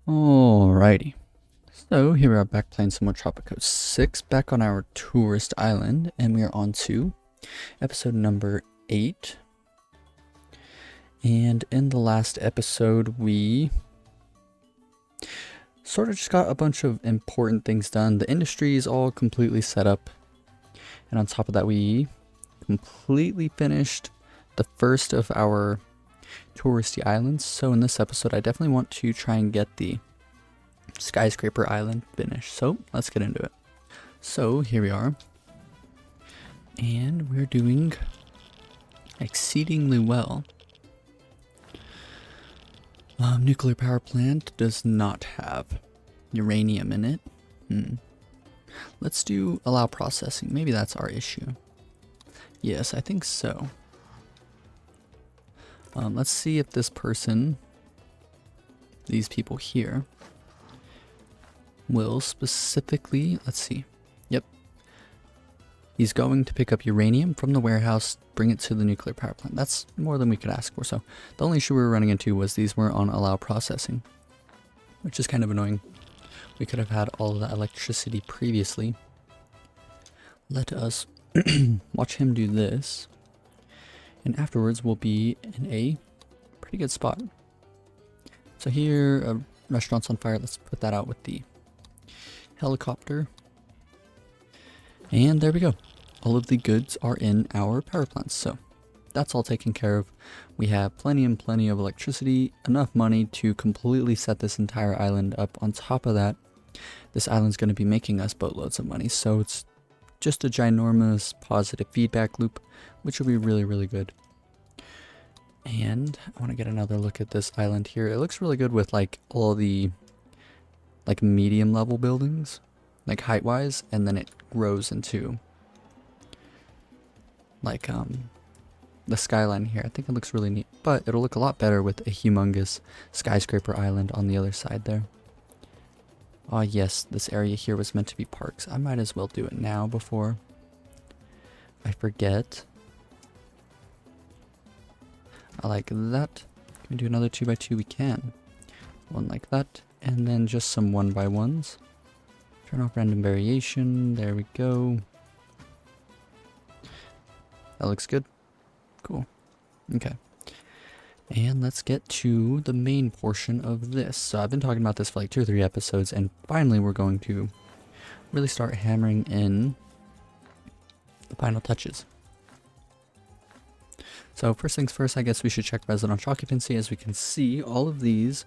Alrighty. So here we are back playing some more Tropico 6, back on our tourist island, and we are on to episode number 8. And in the last episode, we sort of just got a bunch of important things done. The industry is all completely set up, and on top of that, we completely finished the first of our touristy islands. So in this episode, I definitely want to try and get the skyscraper island finished. So let's get into it. So here we are, and we're doing exceedingly well. Nuclear power plant does not have uranium in it. Let's do allow processing. Maybe that's our issue. Yes, I think so. Let's see if this person, these people here, will specifically, let's see. Yep. He's going to pick up uranium from the warehouse, bring it to the nuclear power plant. That's more than we could ask for. So the only issue we were running into was these were on allow processing, which is kind of annoying. We could have had all the electricity previously. Let us watch him do this. And afterwards we'll be in a pretty good spot. So here, restaurant's on fire. Let's put that out with the helicopter. And there we go. All of the goods are in our power plants. So that's all taken care of. We have plenty and plenty of electricity, enough money to completely set this entire island up. On top of that, this island's going to be making us boatloads of money. So it's just a ginormous positive feedback loop, which will be really, really good. And I want to get another look at this island here. It looks really good with like all the like medium level buildings, like height wise, and then it grows into like the skyline here. I think it looks really neat, but it'll look a lot better with a humongous skyscraper island on the other side there. Oh yes, this area here was meant to be parks. I might as well do it now before I forget. I like that. Can we do another 2x2? We can. One like that, and then just some 1x1s. Turn off random variation. There we go. That looks good. Cool. Okay. And let's get to the main portion of this. So I've been talking about this for like 2 or 3 episodes, and finally we're going to really start hammering in the final touches. So first things first, I guess we should check residential occupancy. As we can see, all of these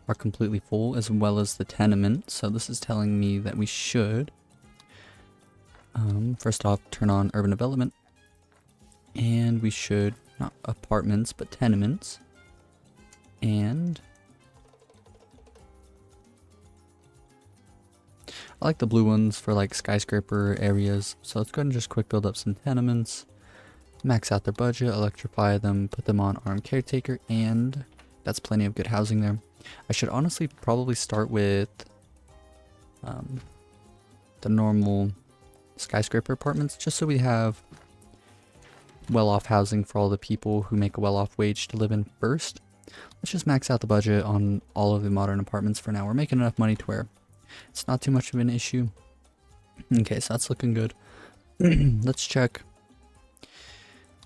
are completely full, as well as the tenement. So this is telling me that we should, first off, turn on urban development. And we should, not apartments, but tenements. And I like the blue ones for like skyscraper areas. So let's go ahead and just quick build up some tenements. Max out their budget, electrify them, put them on armed caretaker, and that's plenty of good housing there. I should honestly probably start with the normal skyscraper apartments, just so we have well-off housing for all the people who make a well-off wage to live in first. Let's just max out the budget on all of the modern apartments for now. We're making enough money to where it's not too much of an issue. Okay, so that's looking good. Let's check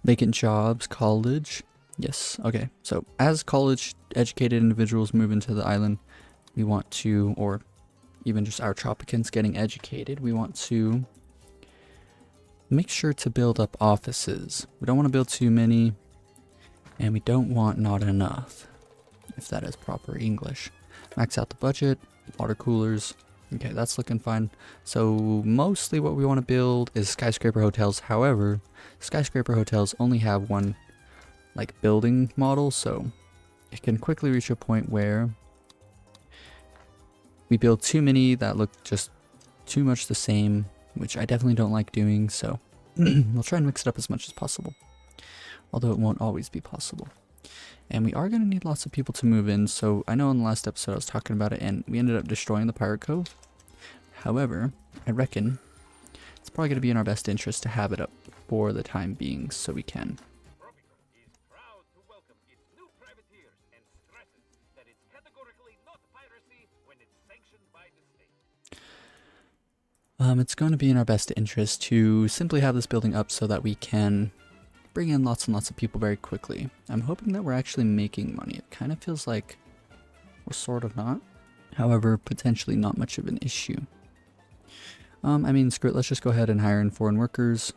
vacant jobs, college. Yes, okay. So as college educated individuals move into the island, we want to, or even just our Tropicans getting educated, we want to make sure to build up offices. We don't want to build too many, and we don't want not enough, if that is proper English. Max out the budget, water coolers. Okay, that's looking fine. So mostly what we want to build is skyscraper hotels. However, skyscraper hotels only have one like building model, so it can quickly reach a point where we build too many that look just too much the same, which I definitely don't like doing. So we'll try and mix it up as much as possible, although it won't always be possible. And we are going to need lots of people to move in. So I know in the last episode I was talking about it, and we ended up destroying the pirate cove. However, I reckon it's probably going to be in our best interest to have it up for the time being, so we can. Tropico is proud to welcome its new privateers and stresses that it's categorically not piracy It's going to be in our best interest to simply have this building up so that we can bring in lots and lots of people very quickly. I'm hoping that we're actually making money. It kind of feels like we're sort of not. However, potentially not much of an issue. I mean, screw it, let's just go ahead and hire in foreign workers.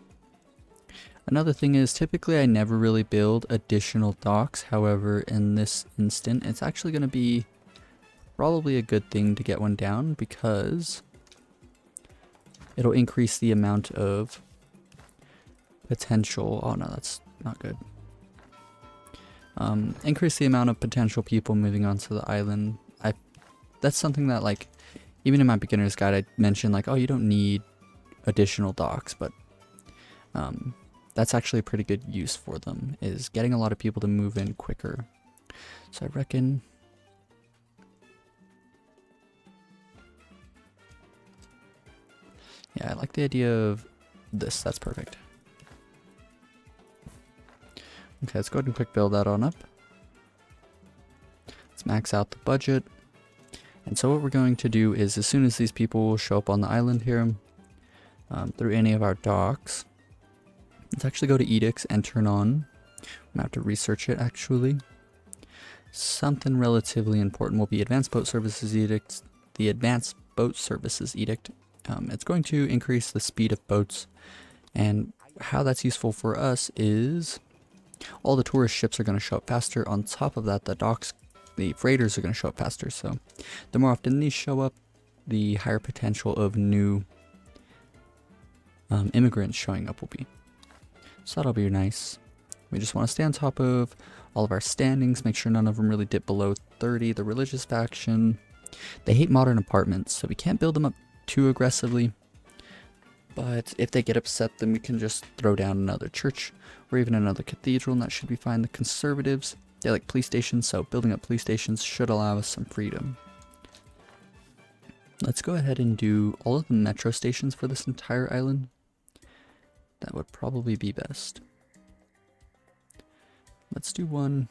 Another thing is, typically I never really build additional docks. However, in this instant, it's actually going to be probably a good thing to get one down because it'll increase the amount of potential. Oh no, that's not good. Increase the amount of potential people moving onto the island. That's something that, like, even in my beginner's guide I mentioned, like, oh, you don't need additional docks, but that's actually a pretty good use for them, is getting a lot of people to move in quicker. So I reckon yeah, I like the idea of this. That's perfect. Okay, let's go ahead and quick build that on up. Let's max out the budget. And so what we're going to do is, as soon as these people show up on the island here, through any of our docks, let's actually go to edicts and turn on. I'm gonna have to research it actually. Something relatively important will be Advanced Boat Services Edict. The Advanced Boat Services Edict. It's going to increase the speed of boats, and how that's useful for us is all the tourist ships are going to show up faster. On top of that, the freighters are going to show up faster. So the more often these show up, the higher potential of new immigrants showing up will be. So that'll be nice. We just want to stay on top of all of our standings, make sure none of them really dip below 30. The religious faction, they hate modern apartments, so we can't build them up too aggressively. But if they get upset, then we can just throw down another church or even another cathedral, and that should be fine. The conservatives, they like police stations, so building up police stations should allow us some freedom. Let's go ahead and do all of the metro stations for this entire island. That would probably be best. Let's do one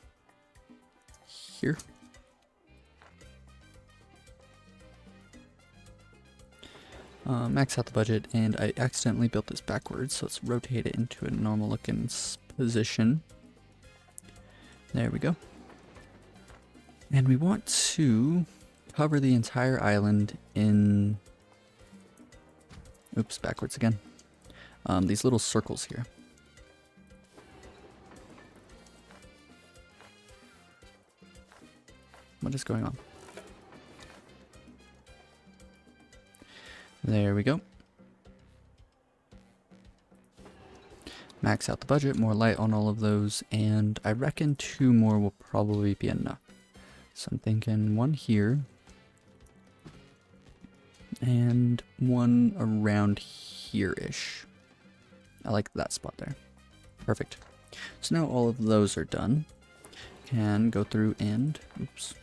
here. Max out the budget, and I accidentally built this backwards, so let's rotate it into a normal looking position. There we go. And we want to cover the entire island in, oops, backwards again, these little circles here. What is going on? There we go. Max out the budget, more light on all of those, and I reckon 2 more will probably be enough. So I'm thinking 1 here, and 1 around here-ish. I like that spot there. Perfect. So now all of those are done. Can go through and, oops.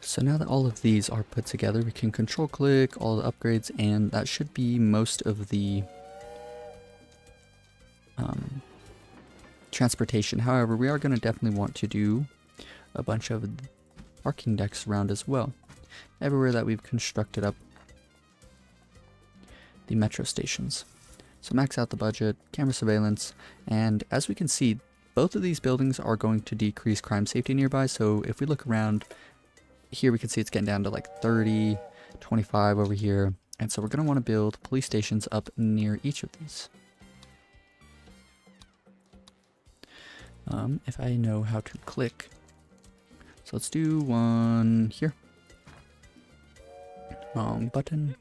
So now that all of these are put together, we can control click all the upgrades, and that should be most of the transportation. However, we are going to definitely want to do a bunch of parking decks around as well, everywhere that we've constructed up the metro stations. So max out the budget, camera surveillance, and as we can see, both of these buildings are going to decrease crime safety nearby. So if we look around here, we can see it's getting down to like 30, 25 over here. And so we're going to want to build police stations up near each of these. If I know how to click. So let's do one here. Wrong button.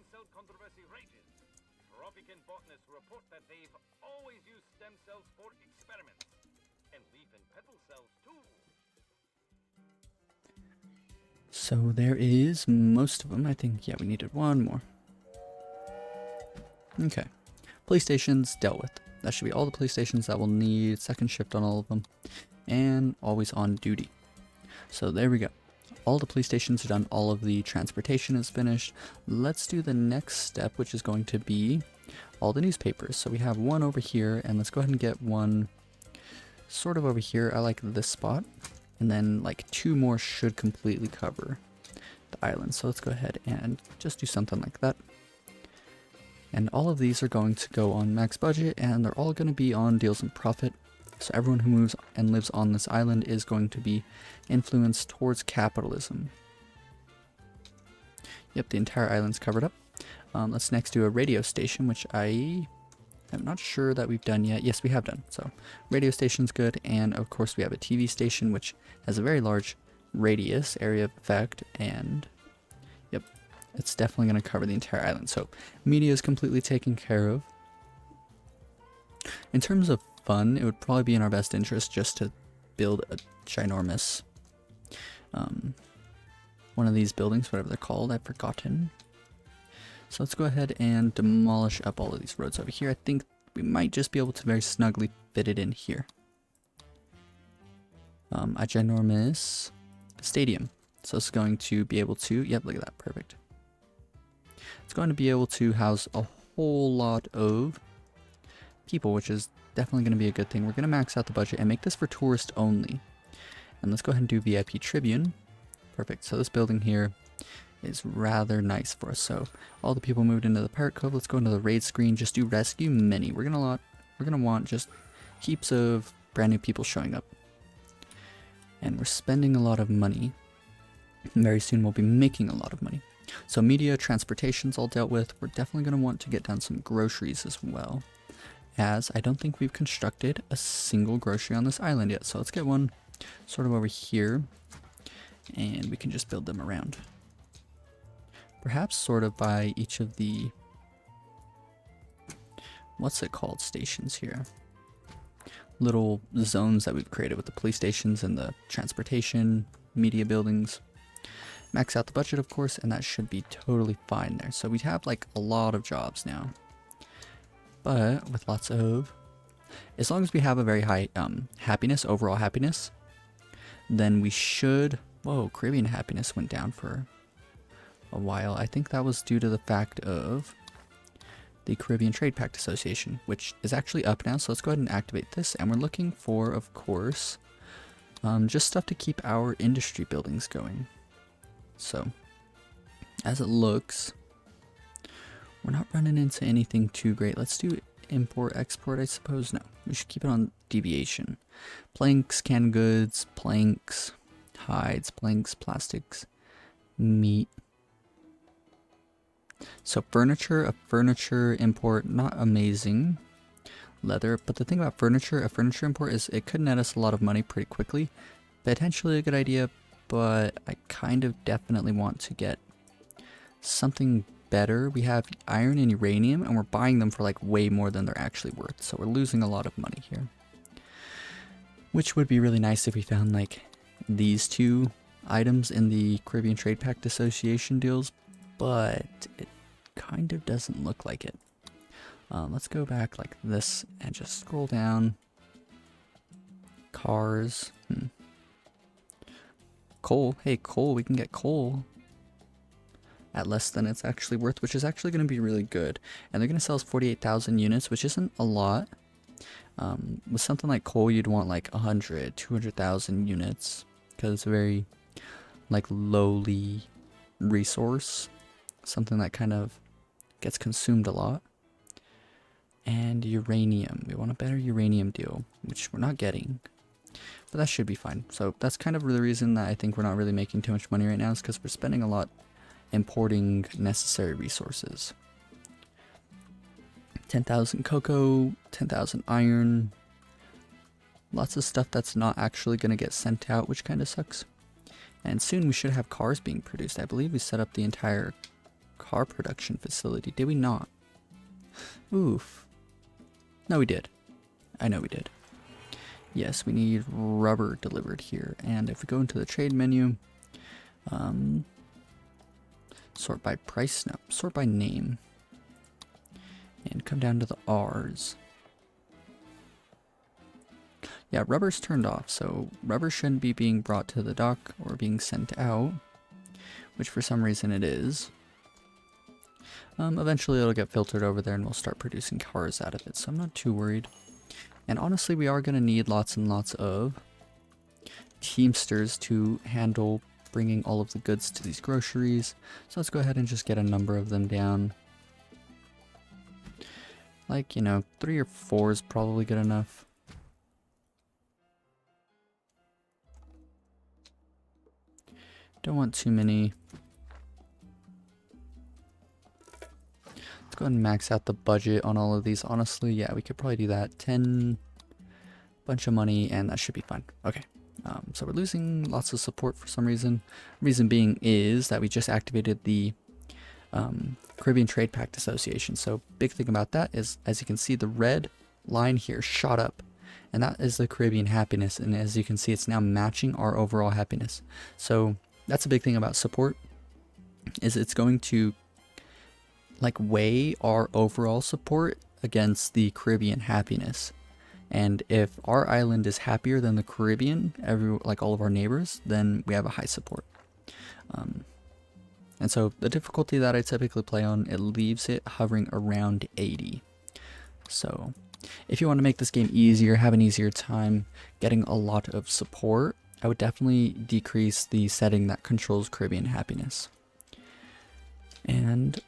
So there is most of them. I think, yeah, we needed 1 more. Okay. Police stations dealt with. That should be all the police stations that will need second shift on all of them. And always on duty. So there we go. All the police stations are done. All of the transportation is finished. Let's do the next step, which is going to be all the newspapers. So we have 1 over here, and let's go ahead and get 1 sort of over here. I like this spot. And then like 2 more should completely cover the island. So let's go ahead and just do something like that. And all of these are going to go on max budget, and they're all going to be on deals and profit. So everyone who moves and lives on this island is going to be influenced towards capitalism. Yep, the entire island's covered up. Let's next do a radio station, which I'm not sure that we've done yet. Yes, we have done. So radio station's good, and of course we have a TV station, which has a very large radius area of effect, and yep, it's definitely going to cover the entire island. So media is completely taken care of. In terms of fun, it would probably be in our best interest just to build a ginormous one of these buildings, whatever they're called, I've forgotten. So let's go ahead and demolish up all of these roads over here. I think we might just be able to very snugly fit it in here. A ginormous stadium. So it's going to be able to, yep, look at that, perfect. It's going to be able to house a whole lot of people, which is definitely going to be a good thing. We're going to max out the budget and make this for tourists only. And let's go ahead and do VIP Tribune. Perfect. So this building here is rather nice for us. So all the people moved into the Pirate Cove. Let's go into the raid screen. Just do rescue many. We're gonna want just heaps of brand new people showing up. And we're spending a lot of money. Very soon we'll be making a lot of money. So media, transportation's all dealt with. We're definitely gonna want to get down some groceries as well, as I don't think we've constructed a single grocery on this island yet. So let's get one sort of over here, and we can just build them around. Perhaps sort of by each of the, what's it called, stations here. Little zones that we've created with the police stations and the transportation, media buildings. Max out the budget, of course, and that should be totally fine there. So we have like a lot of jobs now. But with lots of, as long as we have a very high happiness, overall happiness, then we should, whoa, Caribbean happiness went down for a while. I think that was due to the fact of the Caribbean Trade Pact Association, which is actually up now. So let's go ahead and activate this. And we're looking for, of course, just stuff to keep our industry buildings going. So as it looks, we're not running into anything too great. Let's do import, export, I suppose. No, we should keep it on deviation. Planks, canned goods, planks, hides, planks, plastics, meat. So furniture, a furniture import, not amazing. Leather, but the thing about furniture, a furniture import is it could net us a lot of money pretty quickly. Potentially a good idea, but I kind of definitely want to get something better. We have iron and uranium, and we're buying them for like way more than they're actually worth. So we're losing a lot of money here. Which would be really nice if we found like these two items in the Caribbean Trade Pact Association deals, but it kind of doesn't look like it. Let's go back like this and just scroll down. Cars. Coal. Hey, coal. We can get coal at less than it's actually worth, which is actually going to be really good. And they're going to sell us 48,000 units, which isn't a lot. With something like coal, you'd want like 100, 200,000 units, because it's a very like lowly resource. Something that kind of gets consumed a lot. And uranium. We want a better uranium deal, which we're not getting. But that should be fine. So that's kind of the reason that I think we're not really making too much money right now, is because we're spending a lot importing necessary resources. 10,000 cocoa, 10,000 iron. Lots of stuff that's not actually going to get sent out, which kind of sucks. And soon we should have cars being produced. I believe we set up the entire car production facility. Did we not? Oof. No, we did. I know we did. Yes, we need rubber delivered here. And if we go into the trade menu, sort by price, no, sort by name. And come down to the R's. Yeah, rubber's turned off, so rubber shouldn't be being brought to the dock or being sent out, which for some reason it is. Eventually it'll get filtered over there and we'll start producing cars out of it, so I'm not too worried. And honestly, we are going to need lots and lots of teamsters to handle bringing all of the goods to these groceries. So let's go ahead and just get a number of them down. Like, you know, 3 or 4 is probably good enough. Don't want too many. Let's go ahead and max out the budget on all of these. Honestly, yeah, we could probably do that. 10, bunch of money, and that should be fine. Okay. So we're losing lots of support for some reason. Reason being is that we just activated the Caribbean Trade Pact Association. So big thing about that is, as you can see, the red line here shot up, and that is the Caribbean happiness. And as you can see, it's now matching our overall happiness. So that's a big thing about support, is it's going to like weigh our overall support against the Caribbean happiness. And if our island is happier than the Caribbean, like all of our neighbors, then we have a high support. And so the difficulty that I typically play on, it leaves it hovering around 80. So if you want to make this game easier, have an easier time getting a lot of support, I would definitely decrease the setting that controls Caribbean happiness. And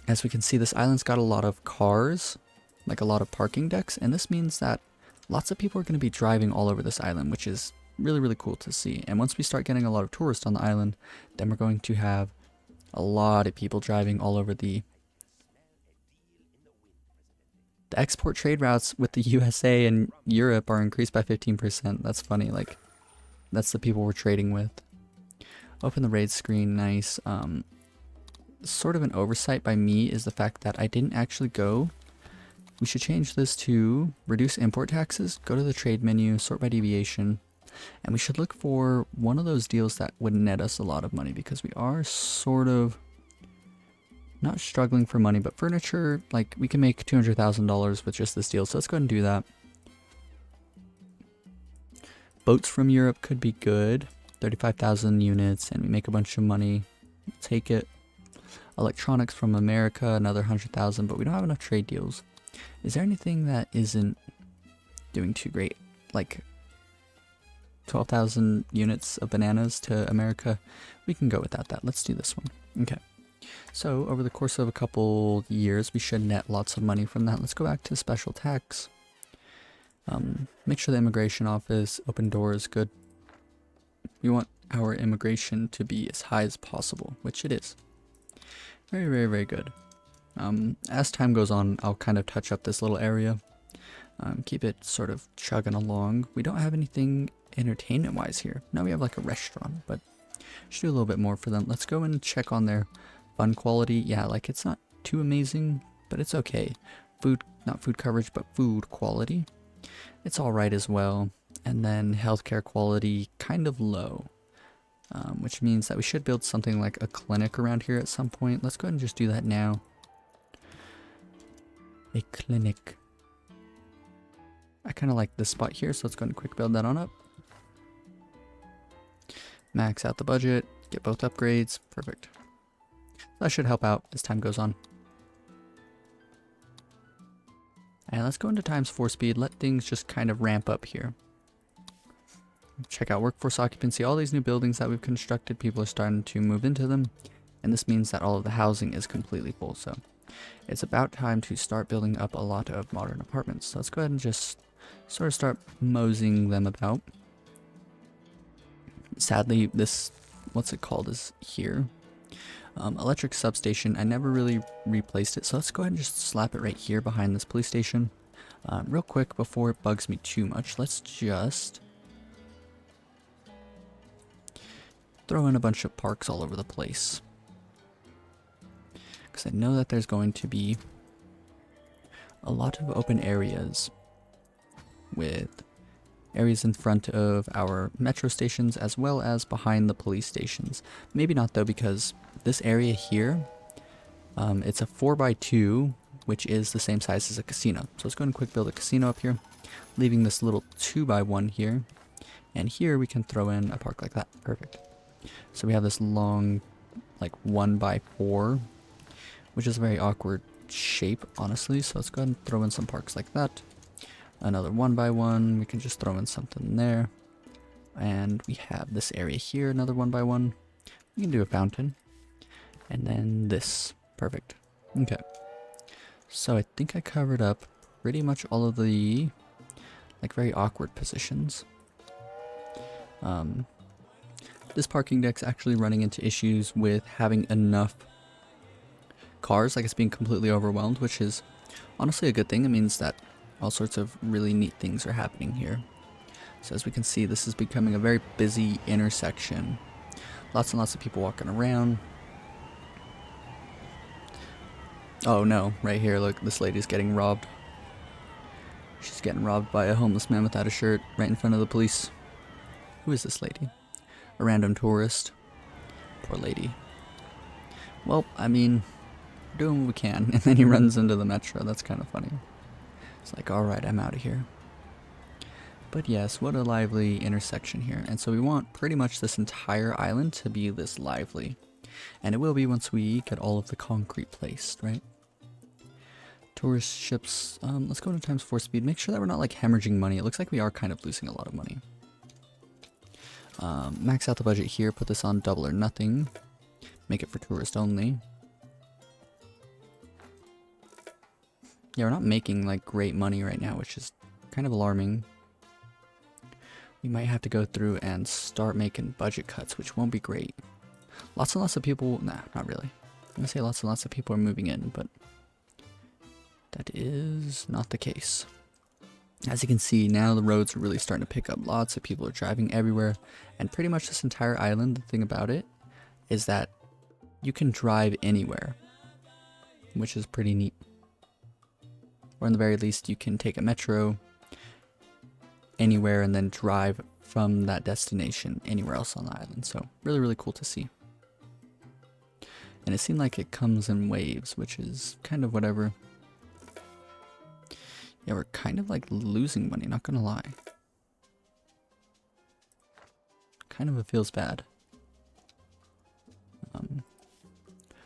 as we can see, this island's got a lot of cars, like a lot of parking decks, and this means that lots of people are going to be driving all over this island, which is really, really cool to see. And once we start getting a lot of tourists on the island, then we're going to have a lot of people driving all over the export trade routes with the USA and Europe are increased by 15%. That's funny. Like, that's the people we're trading with. Open the raid screen. Nice. Sort of an oversight by me is the fact that I didn't actually go. We should change this to reduce import taxes, go to the trade menu, sort by deviation, and we should look for one of those deals that would net us a lot of money, because we are sort of not struggling for money, but furniture, like we can make $200,000 with just this deal. So let's go ahead and do that. Boats from Europe could be good, 35,000 units, and we make a bunch of money. Take it. Electronics from America, another 100,000, but we don't have enough trade deals. Is there anything that isn't doing too great? Like 12,000 units of bananas to America? We can go without that. Let's do this one. Okay. So over the course of a couple years, we should net lots of money from that. Let's go back to special tax. Make sure the immigration office, open doors, good. We want our immigration to be as high as possible, which it is. Very, very, very good. As time goes on, I'll kind of touch up this little area. Keep it sort of chugging along. We don't have anything entertainment-wise here. Now we have like a restaurant, but should do a little bit more for them. Let's go and check on their fun quality. Yeah, like it's not too amazing, but it's okay. Food, not food coverage, but food quality. It's alright as well. And then healthcare quality, kind of low. Which means that we should build something like a clinic around here at some point. Let's go ahead and just do that now. A clinic. I kind of like this spot here, so let's go ahead and quick build that on up. Max out the budget, get both upgrades, perfect. That should help out as time goes on. And let's go into ×4 speed, let things just kind of ramp up here. Check out workforce occupancy. All these new buildings that we've constructed, people are starting to move into them, and this means that all of the housing is completely full. So it's about time to start building up a lot of modern apartments. So let's go ahead and just sort of start moseying them about. Sadly, this, what's it called, is here. Electric substation, I never really replaced it, so let's go ahead and just slap it right here behind this police station. Real quick, before it bugs me too much, let's just throw in a bunch of parks all over the place. Because I know that there's going to be a lot of open areas with areas in front of our metro stations as well as behind the police stations. Maybe not though, because this area here, it's a 4x2, which is the same size as a casino. So let's go ahead and quick build a casino up here, leaving this little 2x1 here. And here we can throw in a park like that. Perfect. So we have this long, like 1x4, which is a very awkward shape, honestly. So let's go ahead and throw in some parks like that. Another 1x1, we can just throw in something there. And we have this area here, another 1x1. We can do a fountain. And then this. Perfect. Okay. So I think I covered up pretty much all of the like very awkward positions. This parking deck's actually running into issues with having enough cars, like it's being completely overwhelmed, which is honestly a good thing. It means that all sorts of really neat things are happening here. So as we can see, this is becoming a very busy intersection. Lots and lots of people walking around. Oh no, right here, look, this lady's getting robbed. She's getting robbed by a homeless man without a shirt right in front of the police. Who is this lady? A random tourist. Poor lady. Well, I mean, we're doing what we can. And then he runs into the metro. That's kind of funny. It's like, alright, I'm out of here. But yes, what a lively intersection here. And so we want pretty much this entire island to be this lively. And it will be once we get all of the concrete placed, right? Tourist ships, let's go to ×4 speed. Make sure that we're not like hemorrhaging money. It looks like we are kind of losing a lot of money. Max out the budget here, put this on double or nothing. Make it for tourist only. Yeah, we're not making like great money right now, which is kind of alarming. We might have to go through and start making budget cuts, which won't be great. Lots and lots of people, nah, not really. I'm gonna say lots and lots of people are moving in, but that is not the case. As you can see, now the roads are really starting to pick up. Lots of people are driving everywhere, and pretty much this entire island, the thing about it is that you can drive anywhere, which is pretty neat. Or in the very least, you can take a metro anywhere and then drive from that destination anywhere else on the island. So really, really cool to see. And it seemed like it comes in waves, which is kind of whatever. Yeah, we're kind of like losing money, not gonna lie. Kind of it feels bad.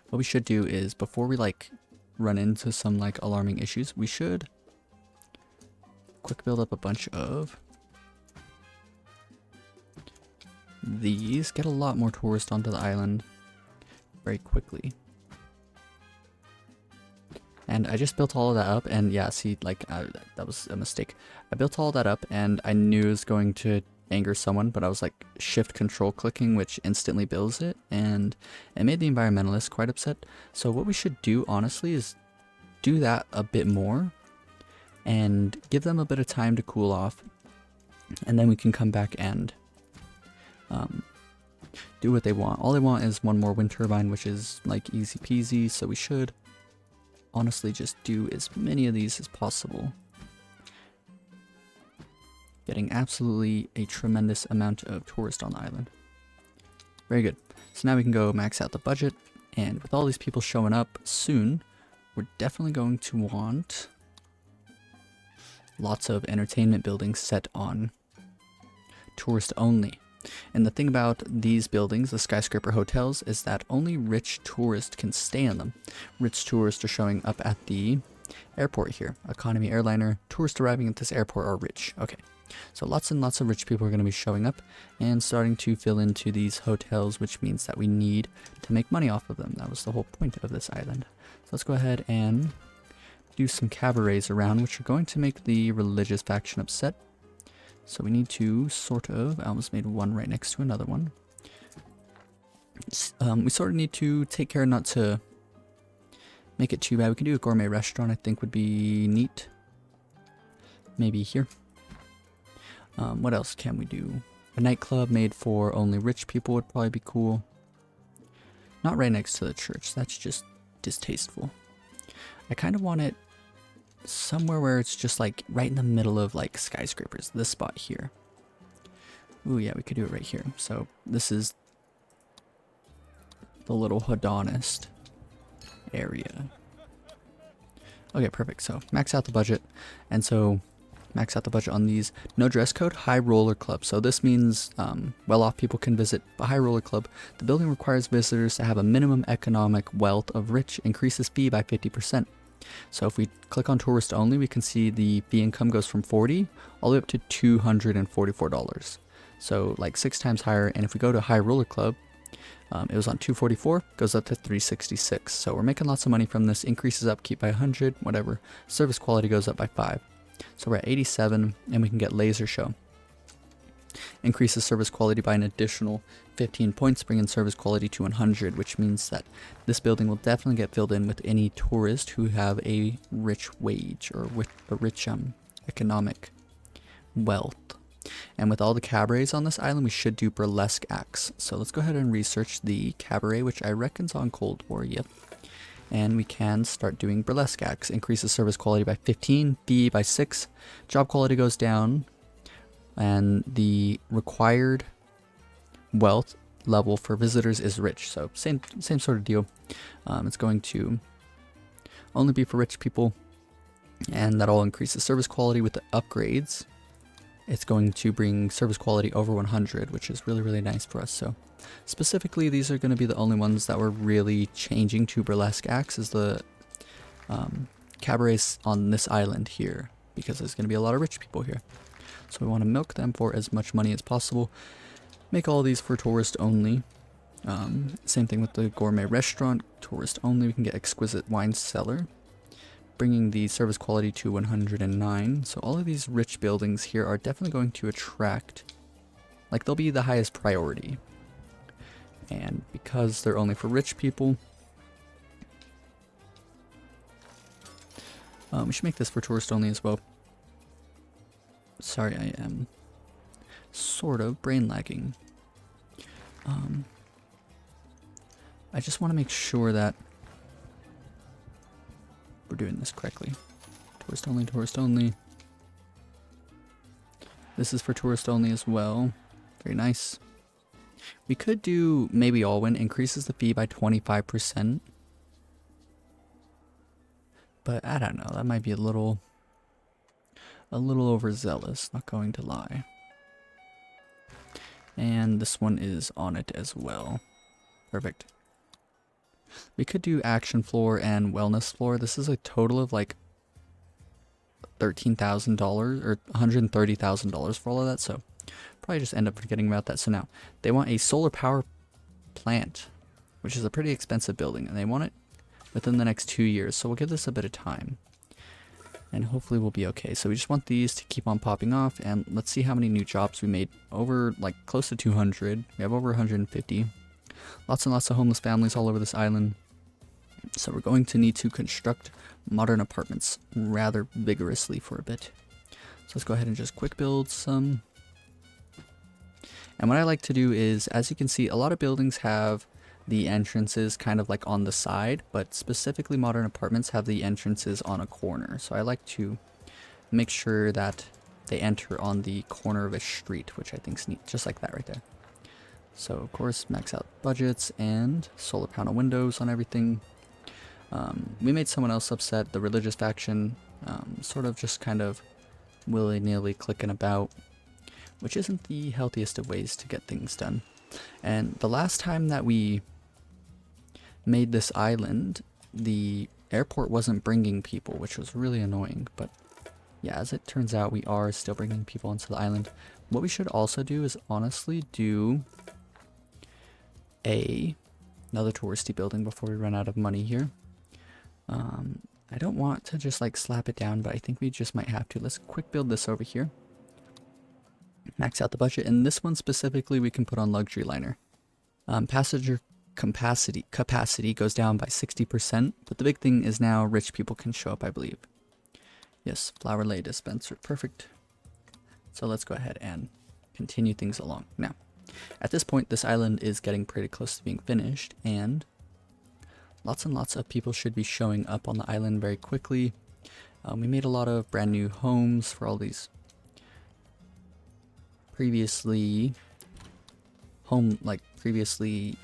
What we should do is, before we like run into some like alarming issues, we should quick build up a bunch of these. Get a lot more tourists onto the island very quickly. And I just built all of that up, and yeah, see, like, that was a mistake. I built all that up, and I knew it was going to anger someone, but I was like shift control clicking, which instantly builds it, and it made the environmentalists quite upset. So what we should do, honestly, is do that a bit more, and give them a bit of time to cool off, and then we can come back and do what they want. All they want is one more wind turbine, which is like easy peasy, so we should honestly just do as many of these as possible. Getting absolutely a tremendous amount of tourists on the island. Very good. So now we can go max out the budget, and with all these people showing up soon, we're definitely going to want lots of entertainment buildings set on tourist only. And the thing about these buildings, the skyscraper hotels, is that only rich tourists can stay in them. Rich tourists are showing up at the airport here. Economy airliner, tourists arriving at this airport are rich. Okay, so lots and lots of rich people are going to be showing up and starting to fill into these hotels, which means that we need to make money off of them. That was the whole point of this island. So let's go ahead and do some cabarets around, which are going to make the religious faction upset. So we need to sort of, I almost made one right next to another one. We sort of need to take care not to make it too bad. We can do a gourmet restaurant, I think would be neat. Maybe here. What else can we do? A nightclub made for only rich people would probably be cool. Not right next to the church, that's just distasteful. I kind of want it somewhere where it's just like right in the middle of like skyscrapers, this spot here. Ooh, yeah, we could do it right here. So this is the little hedonist area. Okay, perfect. So max out the budget. And so max out the budget on these. No dress code, high roller club. So this means well-off people can visit a high roller club. The building requires visitors to have a minimum economic wealth of rich, increases fee by 50%. So if we click on tourist only, we can see the fee income goes from $40 all the way up to $244. So like 6 times higher. And if we go to high roller club, It was on 244, goes up to 366. So we're making lots of money from this. Increases upkeep by 100, whatever. Service quality goes up by 5. So we're at 87, and we can get laser show. Increases service quality by an additional 15 points, bringing service quality to 100, which means that this building will definitely get filled in with any tourist who have a rich wage or with a rich economic wealth. And with all the cabarets on this island, we should do burlesque acts. So let's go ahead and research the cabaret, which I reckon's on Cold War, yep. And we can start doing burlesque acts. Increases service quality by 15, fee by 6, job quality goes down, and the required wealth level for visitors is rich. So same sort of deal. It's going to only be for rich people, and that all increases service quality with the upgrades. It's going to bring service quality over 100, which is really, really nice for us. So specifically, these are going to be the only ones that we're really changing to burlesque acts, is the cabarets on this island here, because there's going to be a lot of rich people here. So we want to milk them for as much money as possible. Make all these for tourist only. Same thing with the gourmet restaurant, tourist only. We can get exquisite wine cellar, bringing the service quality to 109. So all of these rich buildings here are definitely going to attract, like, they'll be the highest priority. And because they're only for rich people, we should make this for tourist only as well. Sorry, I am sort of brain lagging. I just want to make sure that we're doing this correctly. Tourist only, tourist only. This is for tourist only as well. Very nice. We could do maybe Alwyn, increases the fee by 25%. But I don't know, that might be a little overzealous, not going to lie. And this one is on it as well. Perfect. We could do action floor and wellness floor. This is a total of like $13,000 or $130,000 for all of that, so probably just end up forgetting about that. So now they want a solar power plant, which is a pretty expensive building, and they want it within the next 2 years, so we'll give this a bit of time and hopefully we'll be okay. So we just want these to keep on popping off, and let's see how many new jobs we made. Over like close to 200. We have over 150. Lots and lots of homeless families all over this island. So we're going to need to construct modern apartments rather vigorously for a bit. So let's go ahead and just quick build some. And what I like to do is, as you can see, a lot of buildings have the entrances kind of like on the side, but specifically modern apartments have the entrances on a corner. So I like to make sure that they enter on the corner of a street, which I think is neat, just like that right there. So of course, max out budgets and solar panel windows on everything. We made someone else upset, the religious faction, sort of just kind of willy-nilly clicking about, which isn't the healthiest of ways to get things done. And the last time that we made this island, the airport wasn't bringing people, which was really annoying. But yeah, as it turns out, we are still bringing people onto the island. What we should also do is honestly do another touristy building before we run out of money here. I don't want to just like slap it down, but I think we just might have to. Let's quick build this over here. Max out the budget, and this one specifically we can put on luxury liner. Passenger capacity goes down by 60%, but the big thing is now rich people can show up, I believe. Yes, flower lay dispenser, perfect. So let's go ahead and continue things along. Now, at this point, this island is getting pretty close to being finished, and lots and lots of people should be showing up on the island very quickly. We made a lot of brand new homes for all these previously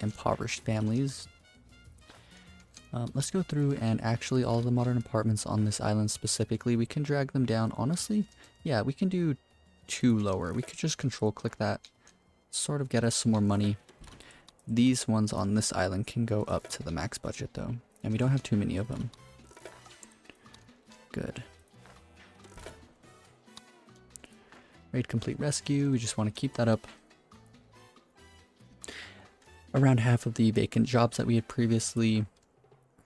impoverished families. Let's go through and actually all the modern apartments on this island specifically, we can drag them down. Honestly, yeah, we can do 2 lower. We could just control click that, sort of get us some more money. These ones on this island can go up to the max budget though, and we don't have too many of them. Good. Raid complete rescue, we just want to keep that up. Around half of the vacant jobs that we had previously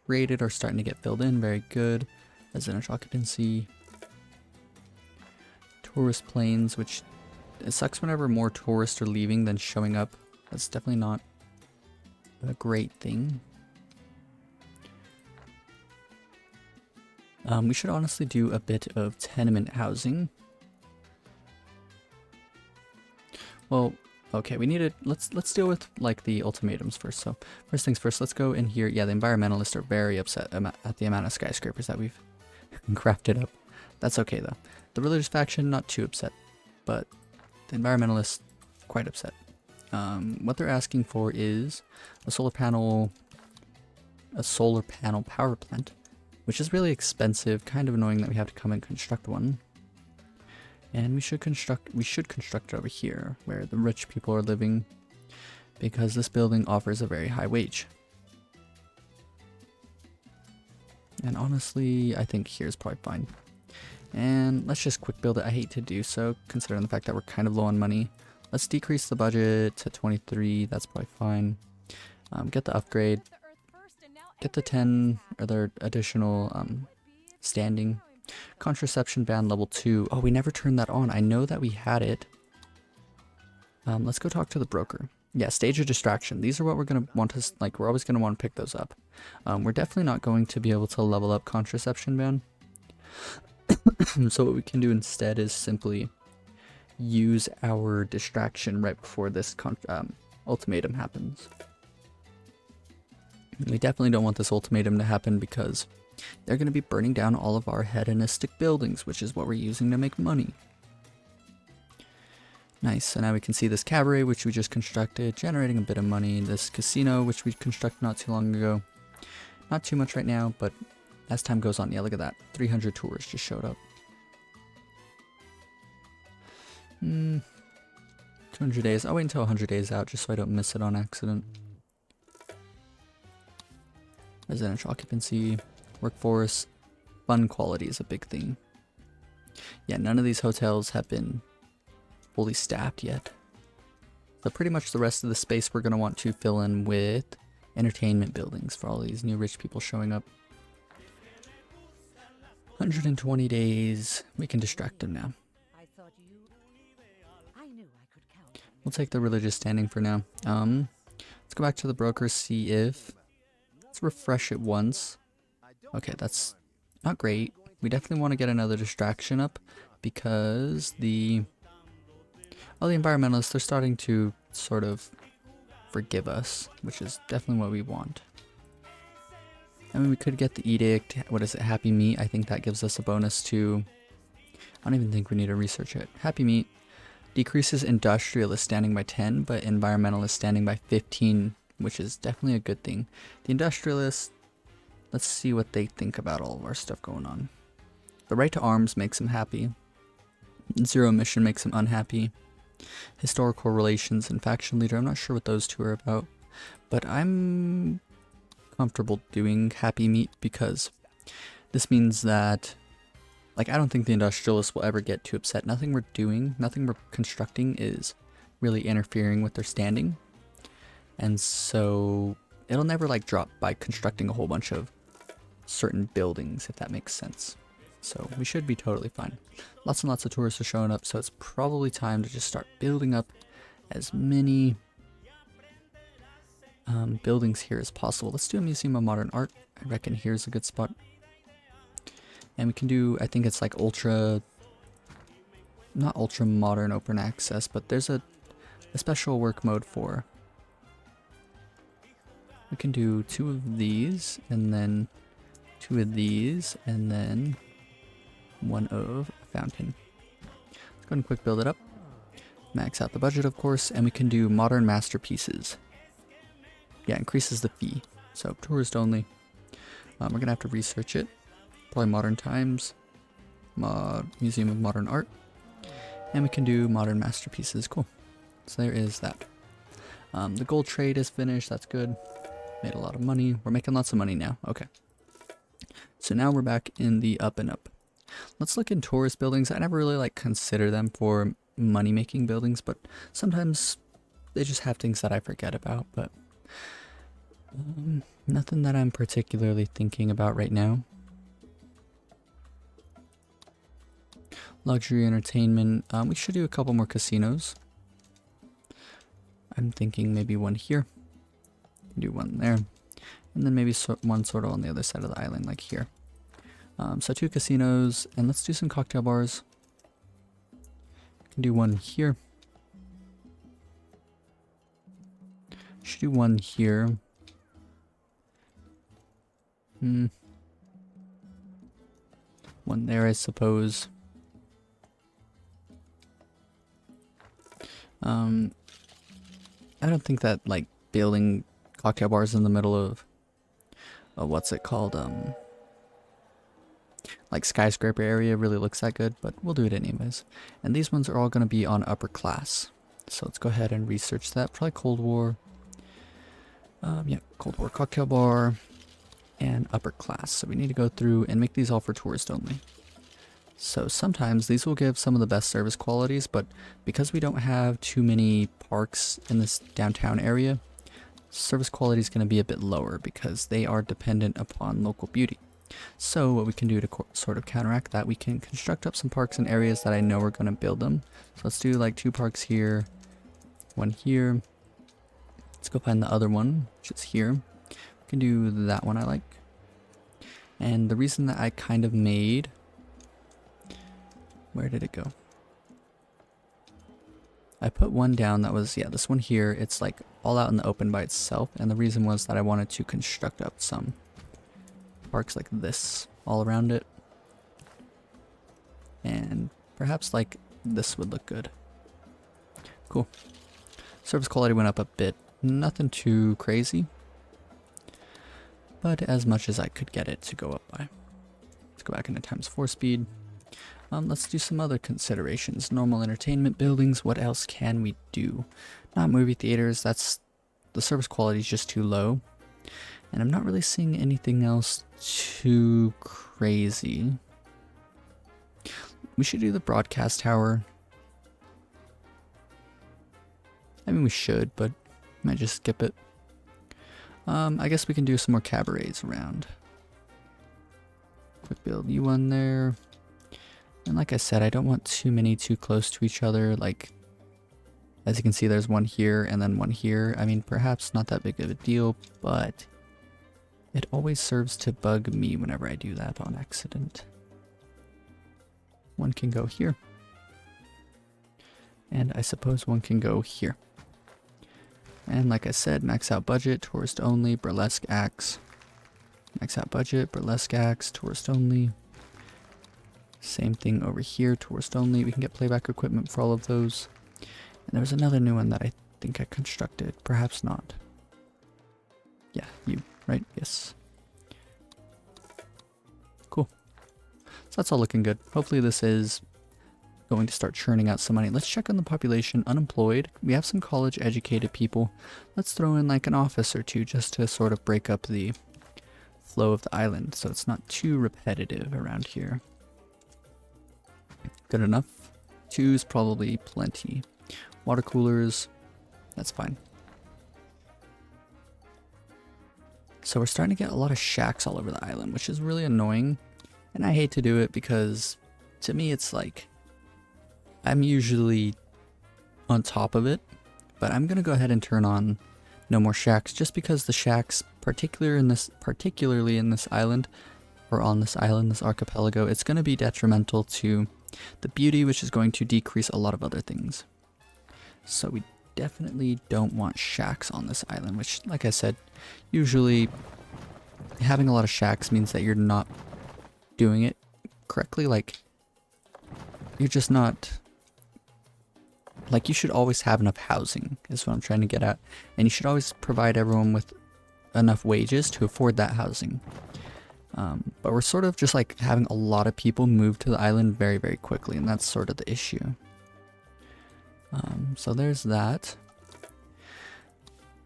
created are starting to get filled in. Very good. Residential occupancy. Tourist planes, which it sucks whenever more tourists are leaving than showing up. That's definitely not a great thing. We should honestly do a bit of tenement housing. Well, okay, we need to let's deal with like the ultimatums first. So first things first, let's go in here. Yeah, the environmentalists are very upset at the amount of skyscrapers that we've crafted up. That's okay though. The religious faction not too upset, but the environmentalists quite upset. What they're asking for is a solar panel power plant, which is really expensive. Kind of annoying that we have to come and construct one. And we should construct it over here where the rich people are living, because this building offers a very high wage. And honestly, I think here's probably fine. And let's just quick build it. I hate to do so considering the fact that we're kind of low on money. Let's decrease the budget to 23. That's probably fine. Get the upgrade. Get the 10 other additional standing. Contraception ban level 2. Oh, we never turned that on. I know that we had it. Let's go talk to the broker. Yeah, stage of distraction. These are what we're going to want to, like, we're always going to want to pick those up. We're definitely not going to be able to level up contraception ban. So what we can do instead is simply use our distraction right before this ultimatum happens. We definitely don't want this ultimatum to happen because they're going to be burning down all of our hedonistic buildings, which is what we're using to make money. Nice, so now we can see this cabaret, which we just constructed, generating a bit of money. This casino, which we constructed not too long ago. Not too much right now, but as time goes on, yeah, look at that. 300 tourists just showed up. 200 days. I'll wait until 100 days out just so I don't miss it on accident. Residential occupancy, workforce, fun quality is a big thing. Yeah, none of these hotels have been fully staffed yet. So pretty much the rest of the space we're going to want to fill in with entertainment buildings for all these new rich people showing up. 120 days. We can distract them now. We'll take the religious standing for now. Let's go back to the broker, see if... Let's refresh it once. Okay, that's not great. We definitely want to get another distraction up because the environmentalists, they're starting to sort of forgive us, which is definitely what we want. I mean, we could get the edict. What is it? Happy meat. I think that gives us a bonus to... I don't even think we need to research it. Happy meat decreases industrialist standing by 10, but environmentalist standing by 15, which is definitely a good thing. The industrialists, let's see what they think about all of our stuff going on. The right to arms makes them happy. Zero emission makes them unhappy. Historical relations and faction leader, I'm not sure what those two are about, but I'm comfortable doing happy meat because this means that, like, I don't think the industrialists will ever get too upset. Nothing we're doing, nothing we're constructing is really interfering with their standing. And so it'll never like drop by constructing a whole bunch of certain buildings, if that makes sense. So we should be totally fine. Lots and lots of tourists are showing up, so it's probably time to just start building up as many buildings here as possible. Let's do a museum of modern art. I reckon here's a good spot. And we can do, I think it's like not ultra modern open access, but there's a special work mode for. We can do 2 of these, and then 2 of these, and then 1 of a fountain. Let's go ahead and quick build it up. Max out the budget, of course, and we can do modern masterpieces. Yeah, increases the fee. So tourist only. We're gonna have to research it. Probably modern times. Museum of modern art. And we can do modern masterpieces. Cool. So there is that. The gold trade is finished. That's good. Made a lot of money. We're making lots of money now. Okay. So now we're back in the up and up. Let's look in tourist buildings. I never really like consider them for money making buildings, but sometimes they just have things that I forget about. But Nothing that I'm particularly thinking about right now. Luxury entertainment. We should do a couple more casinos. I'm thinking maybe one here. Do one there. And then maybe one sort of on the other side of the island, like here. So 2 casinos, and let's do some cocktail bars. Can do one here. Should do one here. One there, I suppose. I don't think that, like, building cocktail bars in the middle of what's it called, like skyscraper area really looks that good, but we'll do it anyways. And these ones are all going to be on upper class. So let's go ahead and research that. Probably Cold War. Yeah, Cold War cocktail bar and upper class. So we need to go through and make these all for tourist only. So sometimes these will give some of the best service qualities, but because we don't have too many parks in this downtown area, service quality is going to be a bit lower because they are dependent upon local beauty. So what we can do to sort of counteract that, we can construct up some parks in areas that I know we're going to build them. So let's do like 2 parks here, 1 here. Let's go find the other one, which is here. We can do that one I like. And the reason that I kind of made... Where did it go? I put one down that was, yeah, this one here. It's like all out in the open by itself. And the reason was that I wanted to construct up some parks like this all around it. And perhaps like this would look good. Cool. Service quality went up a bit. Nothing too crazy. But as much as I could get it to go up by. Let's go back into ×4 speed. Let's do some other considerations. Normal entertainment buildings. What else can we do? Not movie theaters. That's the service quality is just too low. And I'm not really seeing anything else too crazy. We should do the broadcast tower. I mean, we should, but might just skip it. I guess we can do some more cabarets around. Quick build you one there. And like I said, I don't want too many too close to each other. Like, as you can see, there's one here and then one here. I mean, perhaps not that big of a deal, but it always serves to bug me whenever I do that on accident. One can go here. And I suppose one can go here. And like I said, max out budget, tourist only, burlesque acts. Max out budget, burlesque acts, tourist only. Same thing over here, tourist only. We can get playback equipment for all of those. And there was another new one that I think I constructed. Perhaps not. Yeah, you, right? Yes. Cool. So that's all looking good. Hopefully this is going to start churning out some money. Let's check on the population. Unemployed. We have some college educated people. Let's throw in like an office or 2 just to sort of break up the flow of the island so it's not too repetitive around here. Good enough. 2 is probably plenty. Water coolers. That's fine. So we're starting to get a lot of shacks all over the island, which is really annoying. And I hate to do it because to me it's like I'm usually on top of it, but I'm gonna go ahead and turn on no more shacks just because the shacks, particularly in this island, or on this island, this archipelago, it's gonna be detrimental to the beauty, which is going to decrease a lot of other things. So we definitely don't want shacks on this island, which, like I said, usually having a lot of shacks means that you're not doing it correctly. Like, you're just not... Like, you should always have enough housing, is what I'm trying to get at. And you should always provide everyone with enough wages to afford that housing. But we're sort of just like having a lot of people move to the island very, very quickly, and that's sort of the issue. So there's that.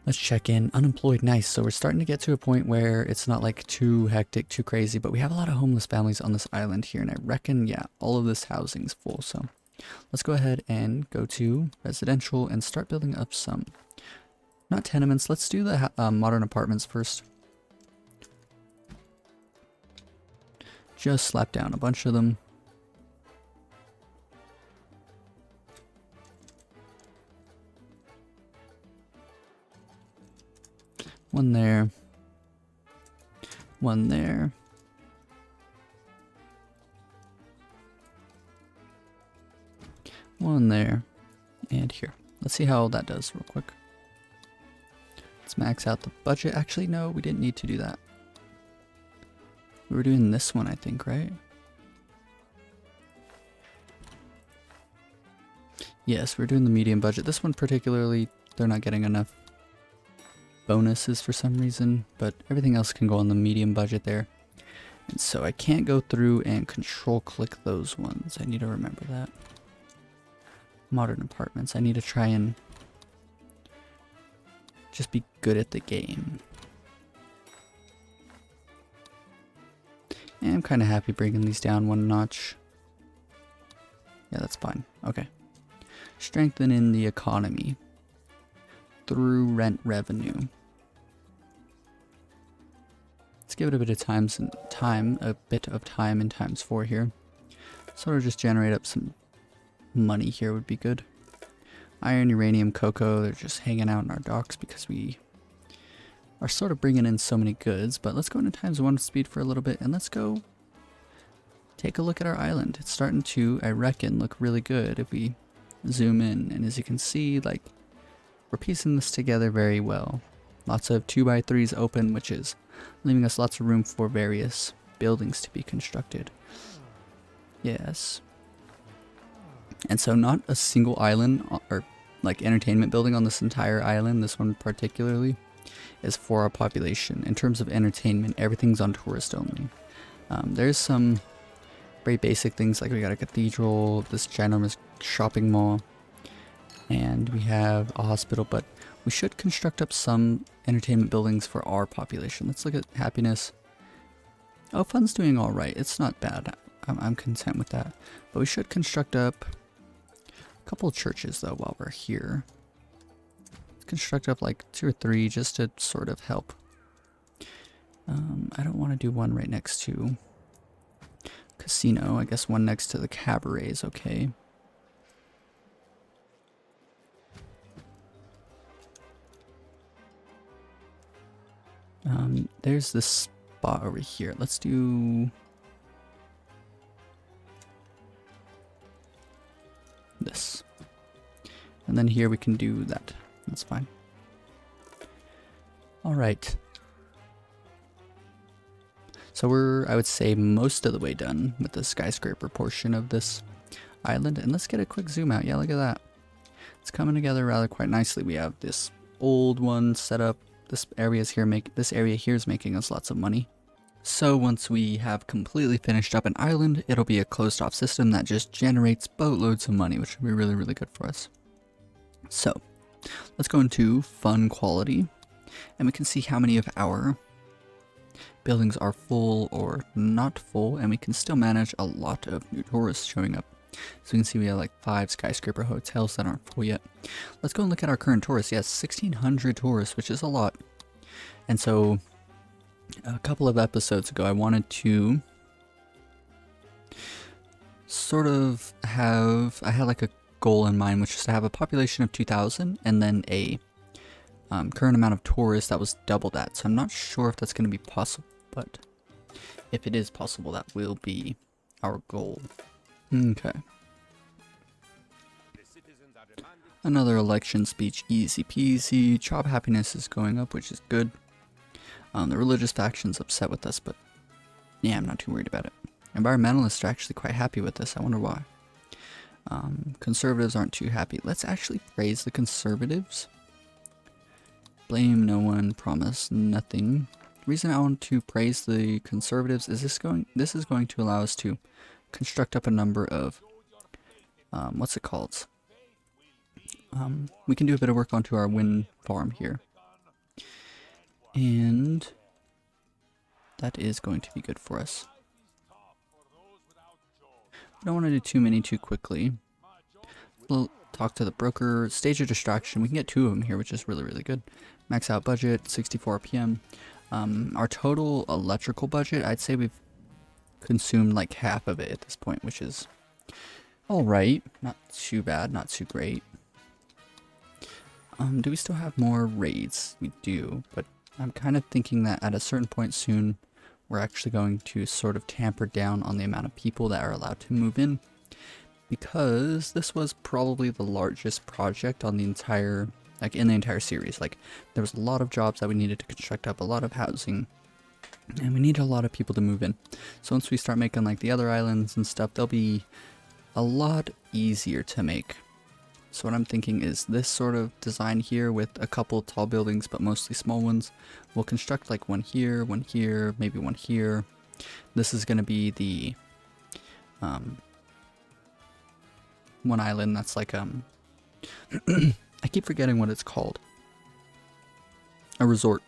Let's check in. Unemployed, nice. So we're starting to get to a point where it's not like too hectic, too crazy, but we have a lot of homeless families on this island here, and I reckon, yeah, all of this housing's full. So let's go ahead and go to residential and start building up some Not tenements, let's do the modern apartments first. Just slap down a bunch of them. One there. One there. One there. And here. Let's see how that does real quick. Let's max out the budget. Actually, no, we didn't need to do that. We were doing this one, I think, right? Yes, we're doing the medium budget. This one particularly, they're not getting enough bonuses for some reason, but everything else can go on the medium budget there. And so I can't go through and control click those ones. I need to remember that. Modern apartments. I need to try and just be good at the game. And I'm kind of happy bringing these down one notch. Yeah, that's fine. Okay. Strengthening the economy through rent revenue. Let's give it a bit of time in times 4 here. Sort of just generate up some money here would be good. Iron, uranium, cocoa, they're just hanging out in our docks because we are sort of bringing in so many goods. But let's go into times 1 speed for a little bit and let's go take a look at our island. It's starting to, I reckon, look really good if we zoom in. And as you can see, like, we're piecing this together very well. Lots of 2x3s open, which is leaving us lots of room for various buildings to be constructed. Yes. And so not a single island or like entertainment building on this entire island, this one particularly, is for our population. In terms of entertainment, everything's on tourist only. There's some very basic things, like we got a cathedral, this ginormous shopping mall, and we have a hospital, but we should construct up some entertainment buildings for our population. Let's look at happiness. Oh, fun's doing all right. It's not bad. I'm content with that. But we should construct up a couple of churches, though, while we're here. Let's construct up like 2 or 3 just to sort of help. I don't want to do one right next to casino. I guess one next to the cabaret is okay. There's this spot over here. Let's do this. And then here we can do that. That's fine. Alright. So we're, I would say, most of the way done with the skyscraper portion of this island. And let's get a quick zoom out. Yeah, look at that. It's coming together rather quite nicely. We have this old one set up. This area here is making us lots of money. So once we have completely finished up an island, it'll be a closed off system that just generates boatloads of money, which will be really, really good for us. So let's go into fun quality, and we can see how many of our buildings are full or not full, and we can still manage a lot of new tourists showing up. So you can see we have like 5 skyscraper hotels that aren't full yet. Let's go and look at our current tourists. Yes, 1,600 tourists, which is a lot. And so a couple of episodes ago, I wanted to sort of have, I had like a goal in mind, which is to have a population of 2,000 and then a current amount of tourists that was double that. So I'm not sure if that's going to be possible, but if it is possible, that will be our goal. Okay. Another election speech, easy peasy. Job happiness is going up, which is good. The religious faction's upset with us, but yeah, I'm not too worried about it. Environmentalists are actually quite happy with this. I wonder why. Conservatives aren't too happy. Let's actually praise the conservatives. Blame no one, promise nothing. The reason I want to praise the conservatives is this is going to allow us to construct up a number of what's it called? We can do a bit of work onto our wind farm here. And that is going to be good for us. We don't want to do too many too quickly. The talk to the broker, stage a distraction. We can get 2 of them here, which is really, really good. Max out budget, 64 PM. Our total electrical budget, I'd say we've consumed like half of it at this point, which is alright. Not too bad, not too great. Do we still have more raids? We do, but I'm kind of thinking that at a certain point soon, we're actually going to sort of tamper down on the amount of people that are allowed to move in, because this was probably the largest project on the entire, like in the entire series. Like there was a lot of jobs that we needed to construct up, a lot of housing, and we needed a lot of people to move in. So once we start making like the other islands and stuff, they'll be a lot easier to make. So what I'm thinking is this sort of design here with a couple tall buildings, but mostly small ones. We'll construct like one here, maybe one here. This is going to be the one island that's like I keep forgetting what it's called. A resort.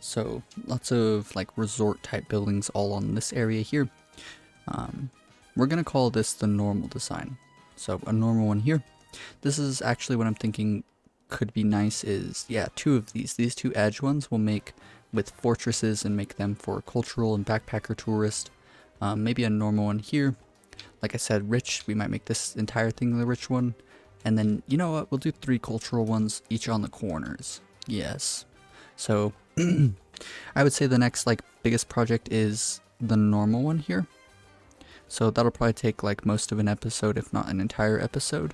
So lots of like resort type buildings all on this area here. We're going to call this the normal design. So a normal one here. This is actually what I'm thinking could be nice is, yeah, 2 of these. These 2 edge ones we'll make with fortresses and make them for cultural and backpacker tourist. Maybe a normal one here. Like I said, rich, we might make this entire thing the rich one. And then, you know what, we'll do 3 cultural ones, each on the corners. Yes. So, I would say the next, like, biggest project is the normal one here. So that'll probably take, like, most of an episode, if not an entire episode.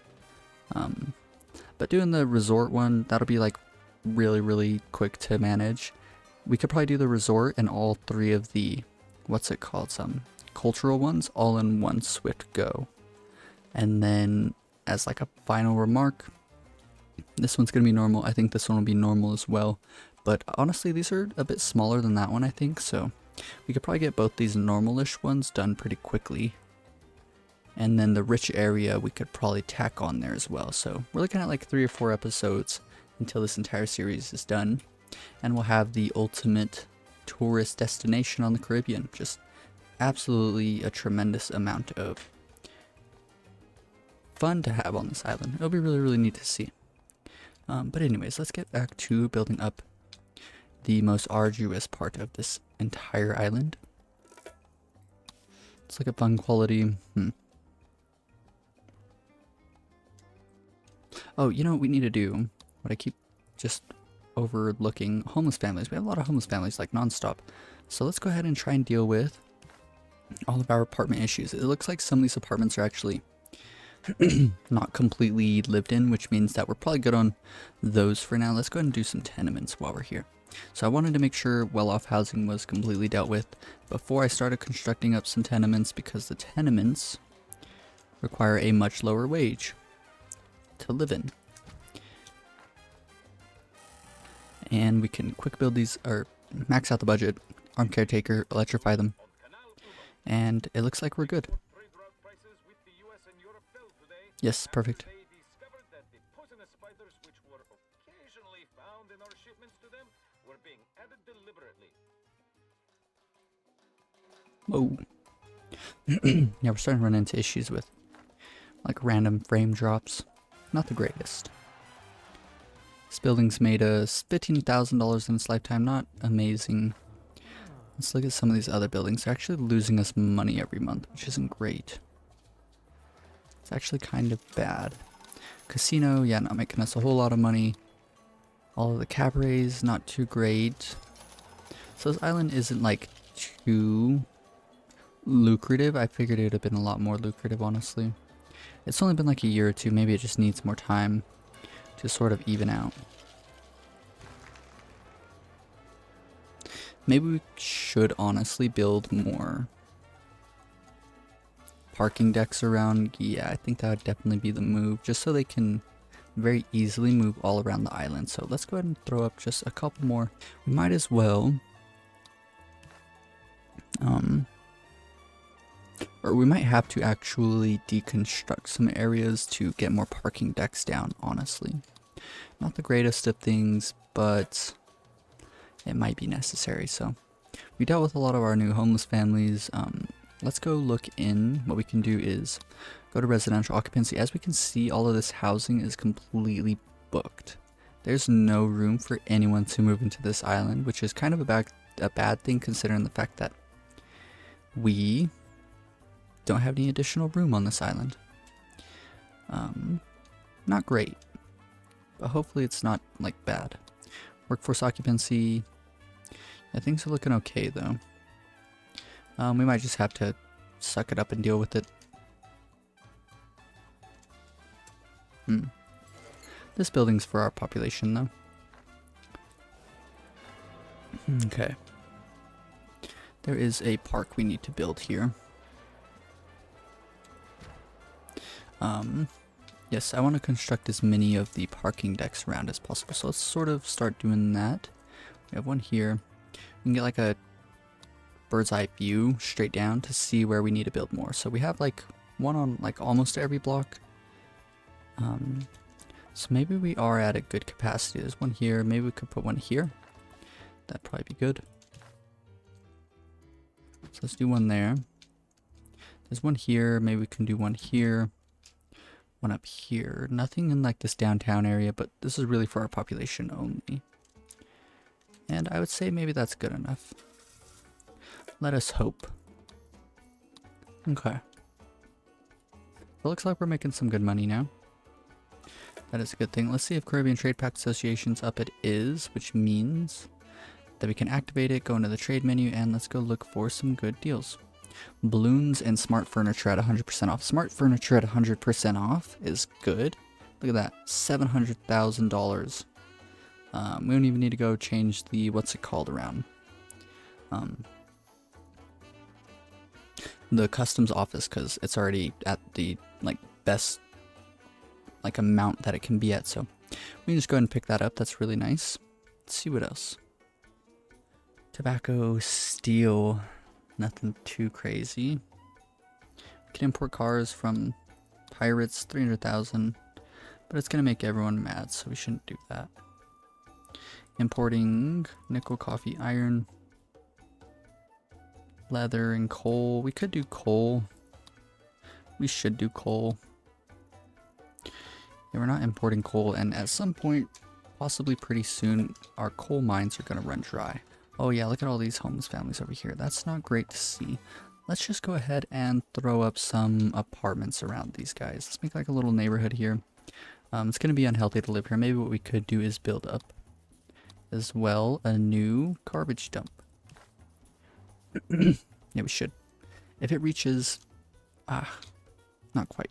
But doing the resort one, that'll be like really, really quick to manage. We could probably do the resort and all 3 of the, what's it called, some cultural ones all in one swift go. And then as like a final remark, this one's gonna be normal. I think this one will be normal as well. But honestly, these are a bit smaller than that one, I think. So we could probably get both these normal-ish ones done pretty quickly. And then the rich area we could probably tack on there as well. So we're looking at like 3 or 4 episodes until this entire series is done. And we'll have the ultimate tourist destination on the Caribbean. Just absolutely a tremendous amount of fun to have on this island. It'll be really, really neat to see. But anyways, let's get back to building up the most arduous part of this entire island. Let's look at fun quality. Oh, you know what we need to do? What I keep just overlooking, homeless families. We have a lot of homeless families, like nonstop. So let's go ahead and try and deal with all of our apartment issues. It looks like some of these apartments are actually not completely lived in, which means that we're probably good on those for now. Let's go ahead and do some tenements while we're here. So I wanted to make sure well-off housing was completely dealt with before I started constructing up some tenements, because the tenements require a much lower wage to live in. And we can quick build these, or max out the budget, armed caretaker, electrify them, and it looks like we're good. Yes, perfect. Whoa. Yeah, we're starting to run into issues with like random frame drops. Not the greatest. This building's made us $15,000 in its lifetime. Not amazing. Let's look at some of these other buildings. They're actually losing us money every month, which isn't great. It's actually kind of bad. Casino, yeah, not making us a whole lot of money. All of the cabarets, not too great. So this island isn't like too lucrative. I figured it would have been a lot more lucrative, honestly. It's only been like a year or 2. Maybe it just needs more time to sort of even out. Maybe we should honestly build more parking decks around. Yeah, I think that would definitely be the move, just so they can very easily move all around the island. So let's go ahead and throw up just a couple more. We might as well or we might have to actually deconstruct some areas to get more parking decks down, honestly. Not the greatest of things, but it might be necessary. So we dealt with a lot of our new homeless families. let's go look in. What we can do is go to residential occupancy. As we can see, all of this housing is completely booked. There's no room for anyone to move into this island, which is kind of a bad thing considering the fact that we don't have any additional room on this island. Not great, but hopefully it's not like bad. Workforce occupancy, yeah, things are looking okay though. We might just have to suck it up and deal with it. This building's for our population though. Okay. There is a park we need to build here. Yes, I want to construct as many of the parking decks around as possible. So let's sort of start doing that. We have one here. We can get like a bird's eye view straight down to see where we need to build more. So we have like one on like almost every block. So maybe we are at a good capacity. There's one here. Maybe we could put one here. That'd probably be good. So let's do one there. There's one here. Maybe we can do one here. One up here. Nothing in like this downtown area, but this is really for our population only. And I would say maybe that's good enough. Let us hope. Okay. It looks like we're making some good money now. That is a good thing. Let's see if Caribbean Trade Pact Association's up. It is, which means that we can activate it, go into the trade menu, and let's go look for some good deals. Balloons and smart furniture at 100% off. Smart furniture at 100% off is good. Look at that, $700,000. We don't even need to go change the, what's it called around? The customs office, because it's already at the like best like amount that it can be at. So we can just go ahead and pick that up. That's really nice. Let's see what else. Tobacco, steel. Nothing too crazy. We can import cars from pirates, 300,000, but it's gonna make everyone mad, so we shouldn't do that. Importing nickel, coffee, iron, leather, and coal. We could do coal. We should do coal. Yeah, we're not importing coal, and at some point, possibly pretty soon, our coal mines are gonna run dry. Oh yeah, look at all these homeless families over here. That's not great to see. Let's just go ahead and throw up some apartments around these guys. Let's make like a little neighborhood here. It's going to be unhealthy to live here. Maybe what we could do is build up as well a new garbage dump. Yeah, we should. If it reaches... not quite.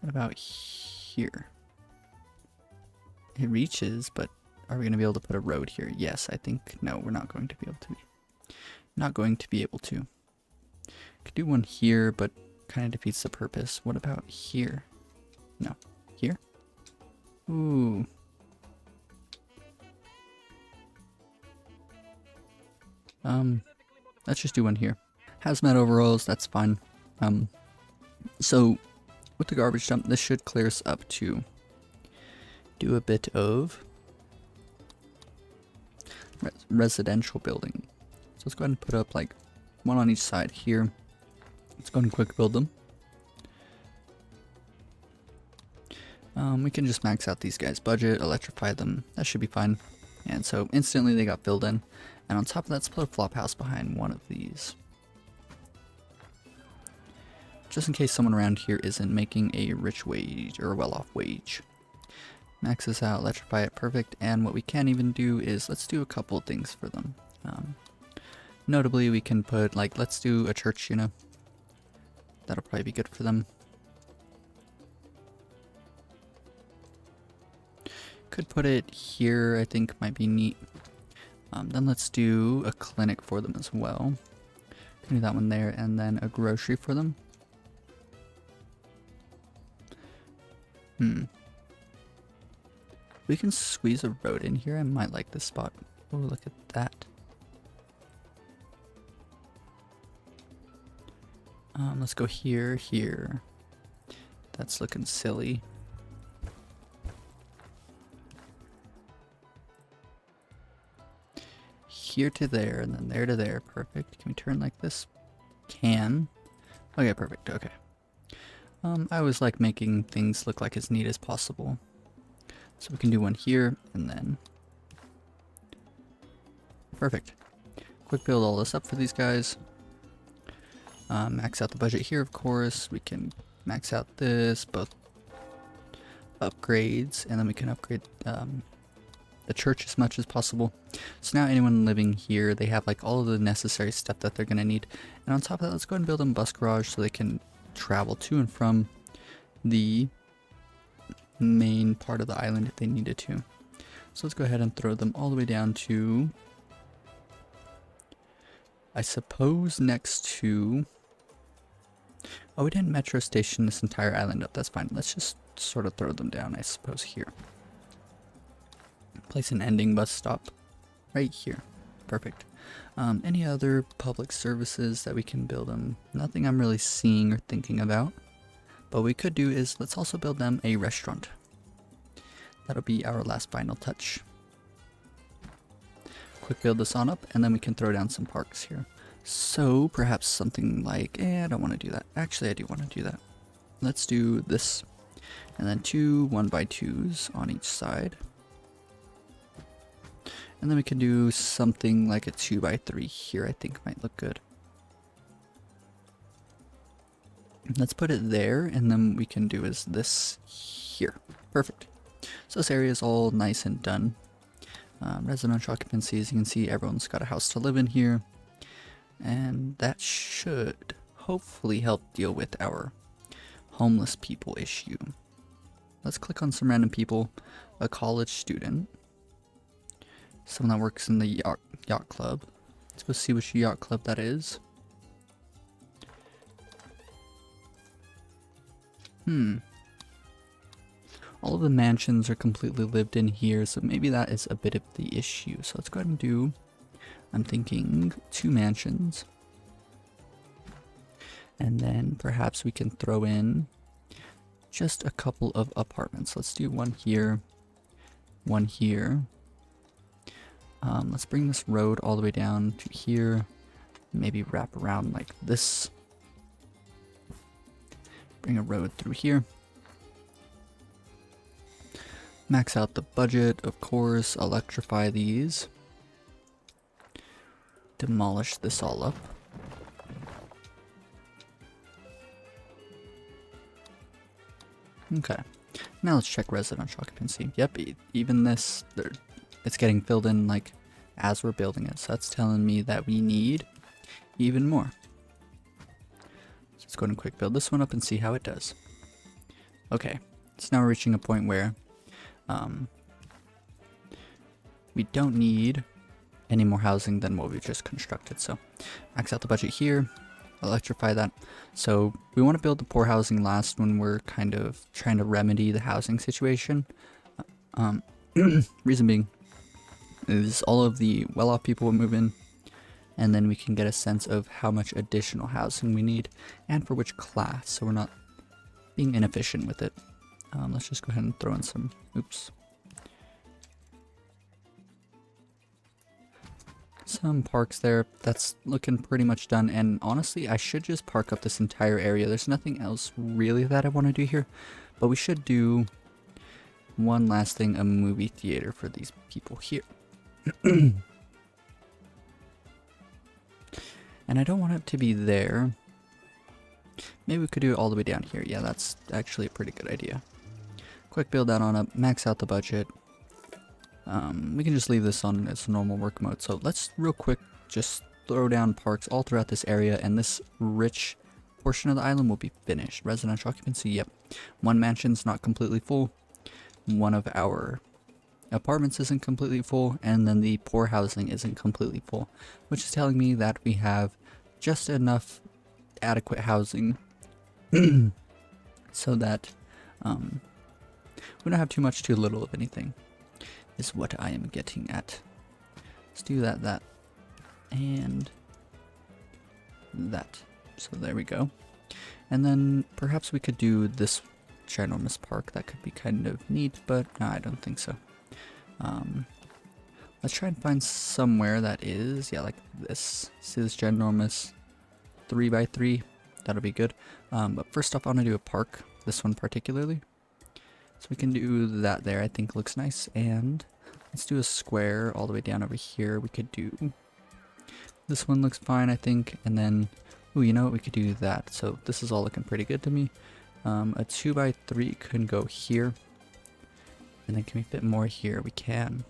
What about here? It reaches, but... Are we going to be able to put a road here? Yes, I think. No, we're not going to be able to be. Not going to be able to. Could do one here, but kind of defeats the purpose. What about here? No. Here? Ooh. Let's just do one here. Hazmat overalls, that's fine. So, with the garbage dump, this should clear us up to do a bit of residential building. So let's go ahead and put up like one on each side here. Let's go ahead and quick build them. We can just max out these guys' budget, electrify them. That should be fine. And so instantly they got filled in. And on top of that, let's put a flop house behind one of these. Just in case someone around here isn't making a rich wage or a well-off wage. Max this out, electrify it, perfect. And what we can even do is, let's do a couple of things for them. Notably, we can put, like, let's do a church, you know. That'll probably be good for them. Could put it here, I think might be neat. Then let's do a clinic for them as well. Can do that one there, and then a grocery for them. We can squeeze a road in here. I might like this spot. Oh, look at that. Let's go here, here. That's looking silly. here to there, and then there to there. Perfect. Can we turn like this? Can. Okay, perfect. Okay. I always like making things look like as neat as possible. So we can do one here, and then... Perfect. Quick build all this up for these guys. Max out the budget here, of course. We can max out this, both upgrades, and then we can upgrade the church as much as possible. So now anyone living here, they have like all of the necessary stuff that they're going to need. And on top of that, let's go ahead and build them a bus garage so they can travel to and from the main part of the island if they needed to. So let's go ahead and throw them all the way down to, I suppose, next to... Oh, we didn't metro station this entire island up. That's fine. Let's just sort of throw them down, I suppose, here. Place an ending bus stop right here. Perfect. Any other public services that we can build them? Nothing I'm really seeing or thinking about. But what we could do is let's also build them a restaurant. That'll be our last final touch. Quick build this on up, and then we can throw down some parks here. So perhaps something like, I don't want to do that. Actually, I do want to do that. Let's do this, and then 2 1x2s on each side. And then we can do something like a 2x3 here, I think might look good. Let's put it there, and then we can do is this here. Perfect. So this area is all nice and done. Residential occupancy, as you can see, everyone's got a house to live in here. And that should hopefully help deal with our homeless people issue. Let's click on some random people. A college student. Someone that works in the yacht club. Let's go see which yacht club that is. All of the mansions are completely lived in here, so maybe that is a bit of the issue. So let's go ahead and do, I'm thinking 2 mansions. And then perhaps we can throw in just a couple of apartments. Let's do one here, one here. Let's bring this road all the way down to here. Maybe wrap around like this. Bring a road through here. Max out the budget, of course. Electrify these. Demolish this all up. Okay. Now let's check residential occupancy. Yep, even this, it's getting filled in like as we're building it. So that's telling me that we need even more. So let's go ahead and quick build this one up and see how it does. Okay, so now we're reaching a point where we don't need any more housing than what we've just constructed. So max out the budget here, electrify that. So we want to build the poor housing last when we're kind of trying to remedy the housing situation. Reason being is all of the well-off people will move in, and then we can get a sense of how much additional housing we need and for which class, so we're not being inefficient with it. Let's just go ahead and throw in some, some parks there. That's looking pretty much done, and honestly I should just park up this entire area. There's nothing else really that I want to do here, but we should do one last thing, a movie theater for these people here. And I don't want it to be there. Maybe we could do it all the way down here. Yeah, that's actually a pretty good idea. Quick build that on up, max out the budget. We can just leave this on its normal work mode. So let's real quick just throw down parks all throughout this area, and this rich portion of the island will be finished. Residential occupancy, yep. One mansion's not completely full. One of our apartments isn't completely full, and then the poor housing isn't completely full, which is telling me that we have just enough adequate housing so that we don't have too much, too little of anything, is what I am getting at. Let's do that, and that. So there we go. And then perhaps we could do this ginormous park. That could be kind of neat, but no, I don't think so. Let's try and find somewhere that is, yeah, like this. See this ginormous 3x3? That'll be good. But first off, I want to do a park, this one particularly. So we can do that there, I think looks nice. And let's do a square all the way down over here. We could do, this one looks fine, I think. And then, ooh, you know what, we could do that. So this is all looking pretty good to me. A 2x3 can go here. And then can we fit more here? We can.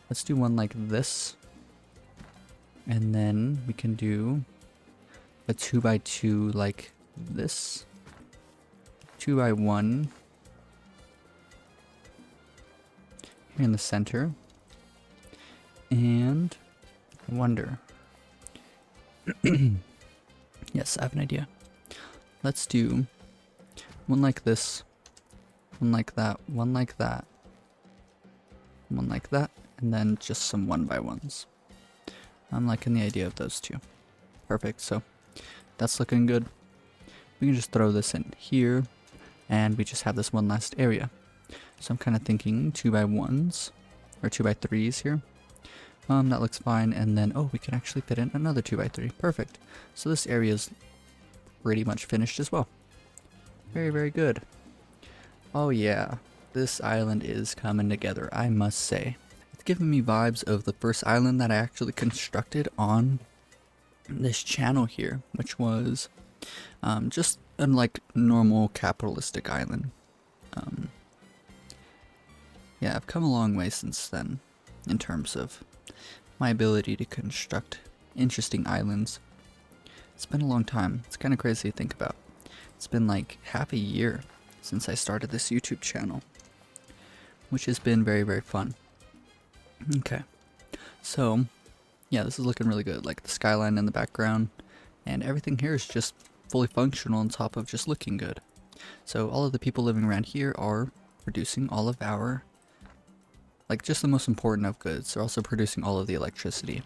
Let's do one like this. And then we can do a 2x2 like this. 2x1 here in the center. And I wonder. Yes, I have an idea. Let's do one like this, one like that, one like that, one like that, and then just some 1x1s. I'm liking the idea of those two. Perfect, so that's looking good. We can just throw this in here, and we just have this one last area. So I'm kind of thinking 2x1s, or 2x3s here. That looks fine, and then, oh, we can actually fit in another 2x3. Perfect. So this area is pretty much finished as well. Very, very good. Oh yeah, this island is coming together, I must say. It's giving me vibes of the first island that I actually constructed on this channel here, which was just a like normal capitalistic island. Yeah, I've come a long way since then in terms of my ability to construct interesting islands. It's been a long time. It's kind of crazy to think about. It's been like half a year since I started this YouTube channel, which has been very, very fun. Okay, so yeah, this is looking really good. Like the skyline in the background and everything here is just fully functional on top of just looking good. So all of the people living around here are producing all of our, like, just the most important of goods. They're also producing all of the electricity.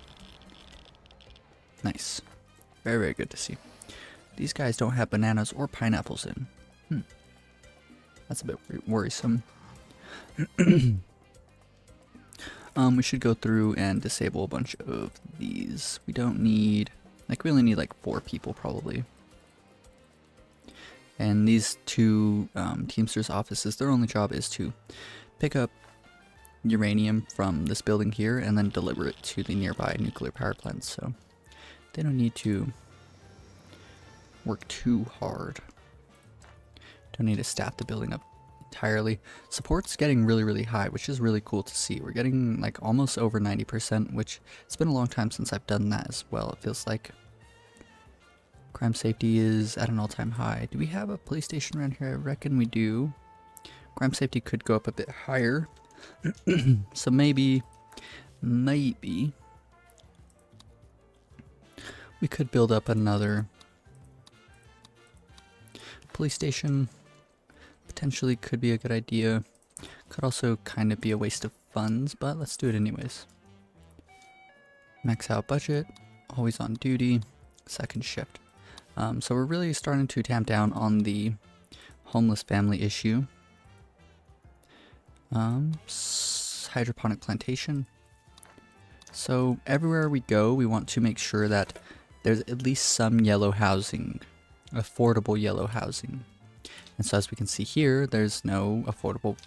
Nice. Very, very good to see. These guys don't have bananas or pineapples in. That's a bit worrisome. We should go through and disable a bunch of these. We don't need, like, we only need like 4 people probably. And these two Teamsters offices, their only job is to pick up uranium from this building here and then deliver it to the nearby nuclear power plants. So they don't need to work too hard. Don't need to staff the building up entirely. Support's getting really, really high, which is really cool to see. We're getting like almost over 90%, which it's been a long time since I've done that as well. It feels like crime safety is at an all-time high. Do we have a police station around here? I reckon we do. Crime safety could go up a bit higher. So maybe we could build up another police station. Potentially could be a good idea. Could also kind of be a waste of funds, but let's do it anyways. Max out budget, always on duty, second shift. So we're really starting to tamp down on the homeless family issue. Hydroponic plantation. So everywhere we go, we want to make sure that there's at least some yellow housing, affordable yellow housing. And so as we can see here, there's no affordable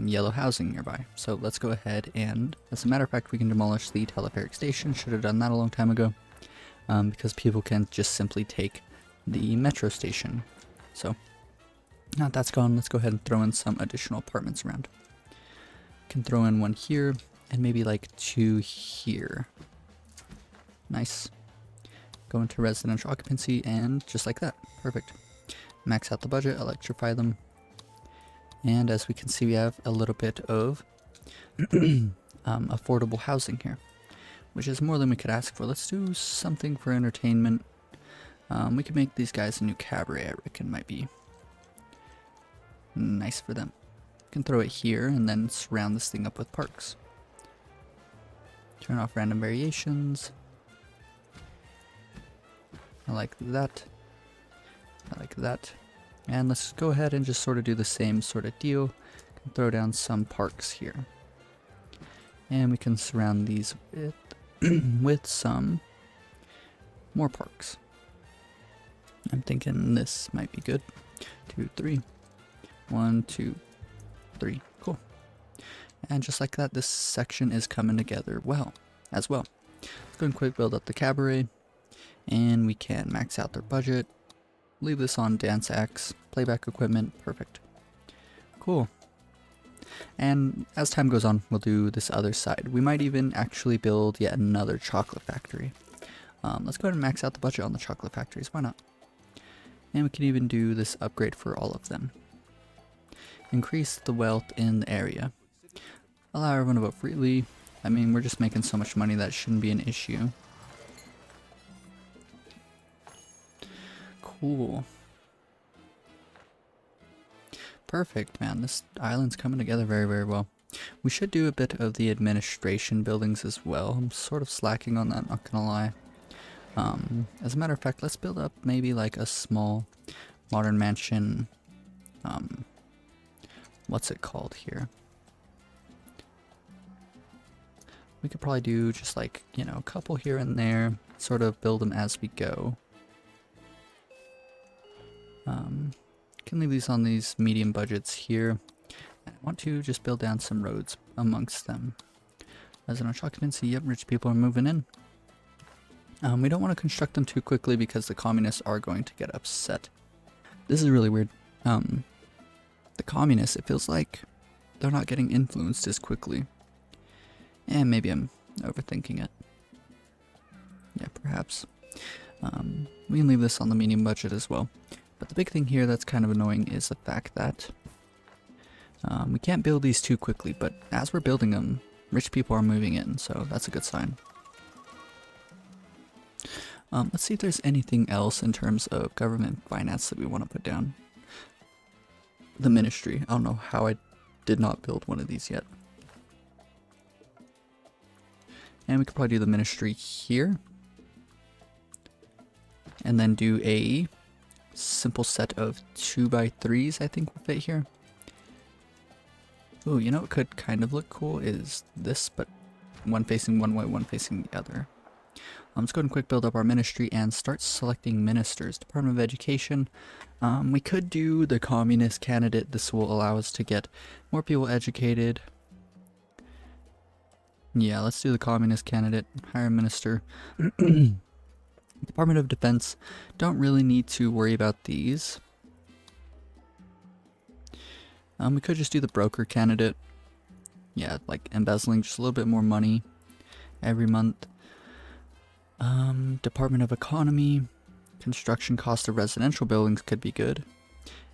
yellow housing nearby. So let's go ahead and, as a matter of fact, we can demolish the telepheric station. Should have done that a long time ago. Because people can just simply take the metro station. So now that that's gone, let's go ahead and throw in some additional apartments around. Can throw in one here and maybe like 2 here. Nice. Go into residential occupancy and just like that. Perfect. Max out the budget, electrify them. And as we can see, we have a little bit of affordable housing here, which is more than we could ask for. Let's do something for entertainment. We could make these guys a new cabaret, I reckon might be nice for them. Can throw it here and then surround this thing up with parks. Turn off random variations. I like that. I like that. And let's go ahead and just sort of do the same sort of deal. Can throw down some parks here. And we can surround these with, with some more parks. I'm thinking this might be good. 2, 3. 1, 2, 3. Cool. And just like that, this section is coming together well, as well. Let's go and quick build up the cabaret. And we can max out their budget. Leave this on Dance X. Playback equipment. Perfect. Cool. And as time goes on, we'll do this other side. We might even actually build yet another chocolate factory. Let's go ahead and max out the budget on the chocolate factories. Why not? And we can even do this upgrade for all of them. Increase the wealth in the area. Allow everyone to vote freely. I mean, we're just making so much money that shouldn't be an issue. Cool. Perfect, man. This island's coming together very, very well. We should do a bit of the administration buildings as well. I'm sort of slacking on that, not gonna lie. As a matter of fact, let's build up maybe like a small modern mansion. What's it called here? We could probably do just like, you know, a couple here and there, sort of build them as we go. Can leave these on these medium budgets here. I want to just build down some roads amongst them. Residential occupancy, yep, rich people are moving in. We don't want to construct them too quickly because the communists are going to get upset. This is really weird. The communists, it feels like they're not getting influenced as quickly. And maybe I'm overthinking it. Yeah, perhaps. We can leave this on the medium budget as well. But the big thing here that's kind of annoying is the fact that we can't build these too quickly, but as we're building them, rich people are moving in, so that's a good sign. Let's see if there's anything else in terms of government finance that we want to put down. The ministry. I don't know how I did not build one of these yet. And we could probably do the ministry here. And then do a simple set of 2x3s, I think will fit here. Ooh, you know what could kind of look cool is this, but one facing one way, one facing the other. Let's go ahead and quick build up our ministry and start selecting ministers. Department of Education. We could do the communist candidate. This will allow us to get more people educated. Yeah, let's do the communist candidate. Hire a minister. Department of Defense. Don't really need to worry about these. We could just do the broker candidate. Yeah, like embezzling just a little bit more money every month. Department of Economy. Construction cost of residential buildings could be good.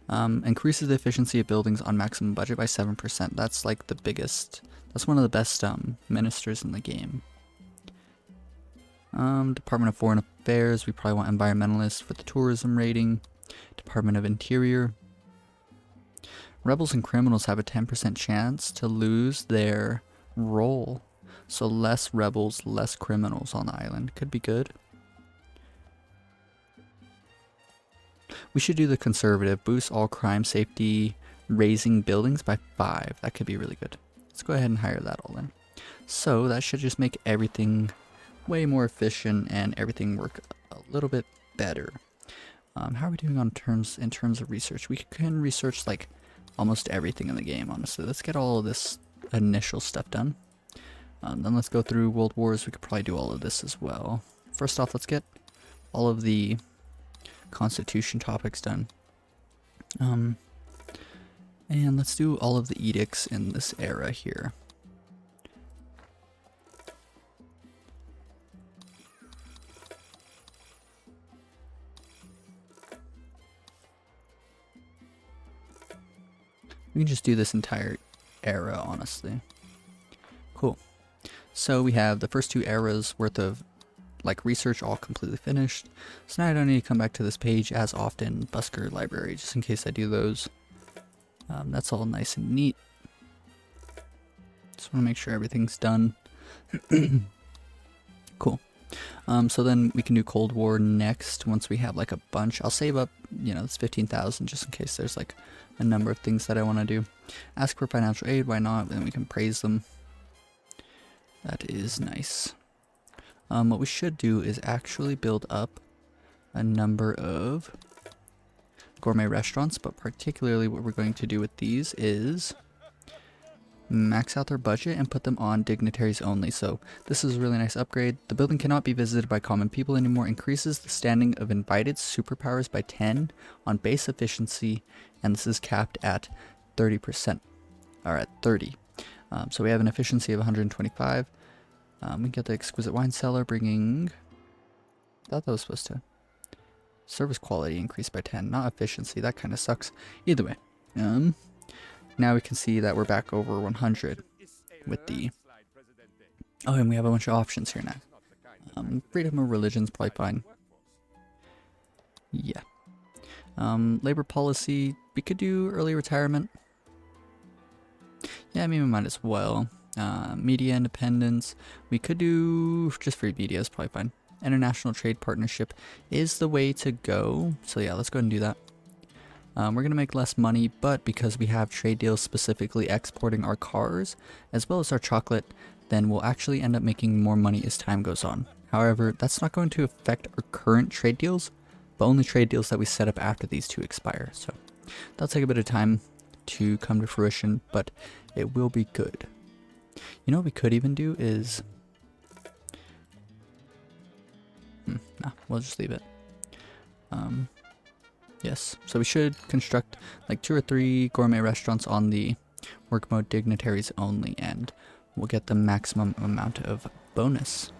Increases the efficiency of buildings on maximum budget by 7%. That's like the biggest, that's one of the best ministers in the game. Department of Foreign Affairs, we probably want environmentalists for the tourism rating. Department of Interior. Rebels and criminals have a 10% chance to lose their role. So less rebels, less criminals on the island. Could be good. We should do the conservative. Boost all crime safety, raising buildings by 5. That could be really good. Let's go ahead and hire that all in. So that should just make everything way more efficient and everything work a little bit better. How are we doing in terms of research? We can research like almost everything in the game, honestly. Let's get all of this initial stuff done. Then let's go through World Wars. We could probably do all of this as well. First off, let's get all of the Constitution topics done. And let's do all of the edicts in this era here. We can just do this entire era, honestly. Cool. So we have the first 2 eras worth of like research all completely finished. So now I don't need to come back to this page as often. Busker Library, just in case I do those. That's all nice and neat. Just want to make sure everything's done. Cool. So then we can do Cold War next once we have like a bunch. I'll save up, you know, it's 15,000 just in case there's like a number of things that I want to do. Ask for financial aid, why not? And we can praise them. That is nice. What we should do is actually build up a number of gourmet restaurants, but particularly what we're going to do with these is max out their budget and put them on dignitaries only. So this is a really nice upgrade. The building cannot be visited by common people anymore, increases the standing of invited superpowers by 10 on base efficiency, and this is capped at 30%, or at 30. So we have an efficiency of 125. We get the exquisite wine cellar, bringing, I thought that was supposed to service quality increased by 10, not efficiency. That kind of sucks. Either way, now we can see that we're back over 100 with the, oh, and we have a bunch of options here now. Freedom of religion's probably fine. Yeah. Labor policy, we could do early retirement. Yeah, I mean, we might as well. Media independence, we could do just free media is probably fine. International trade partnership is the way to go. So yeah, let's go ahead and do that. We're going to make less money, but because we have trade deals specifically exporting our cars as well as our chocolate, then we'll actually end up making more money as time goes on. However, that's not going to affect our current trade deals, but only trade deals that we set up after these two expire. So that'll take a bit of time to come to fruition, but it will be good. You know what we could even do is... nah, we'll just leave it. Yes, so we should construct like 2 or 3 gourmet restaurants on the work mode dignitaries only, and we'll get the maximum amount of bonus.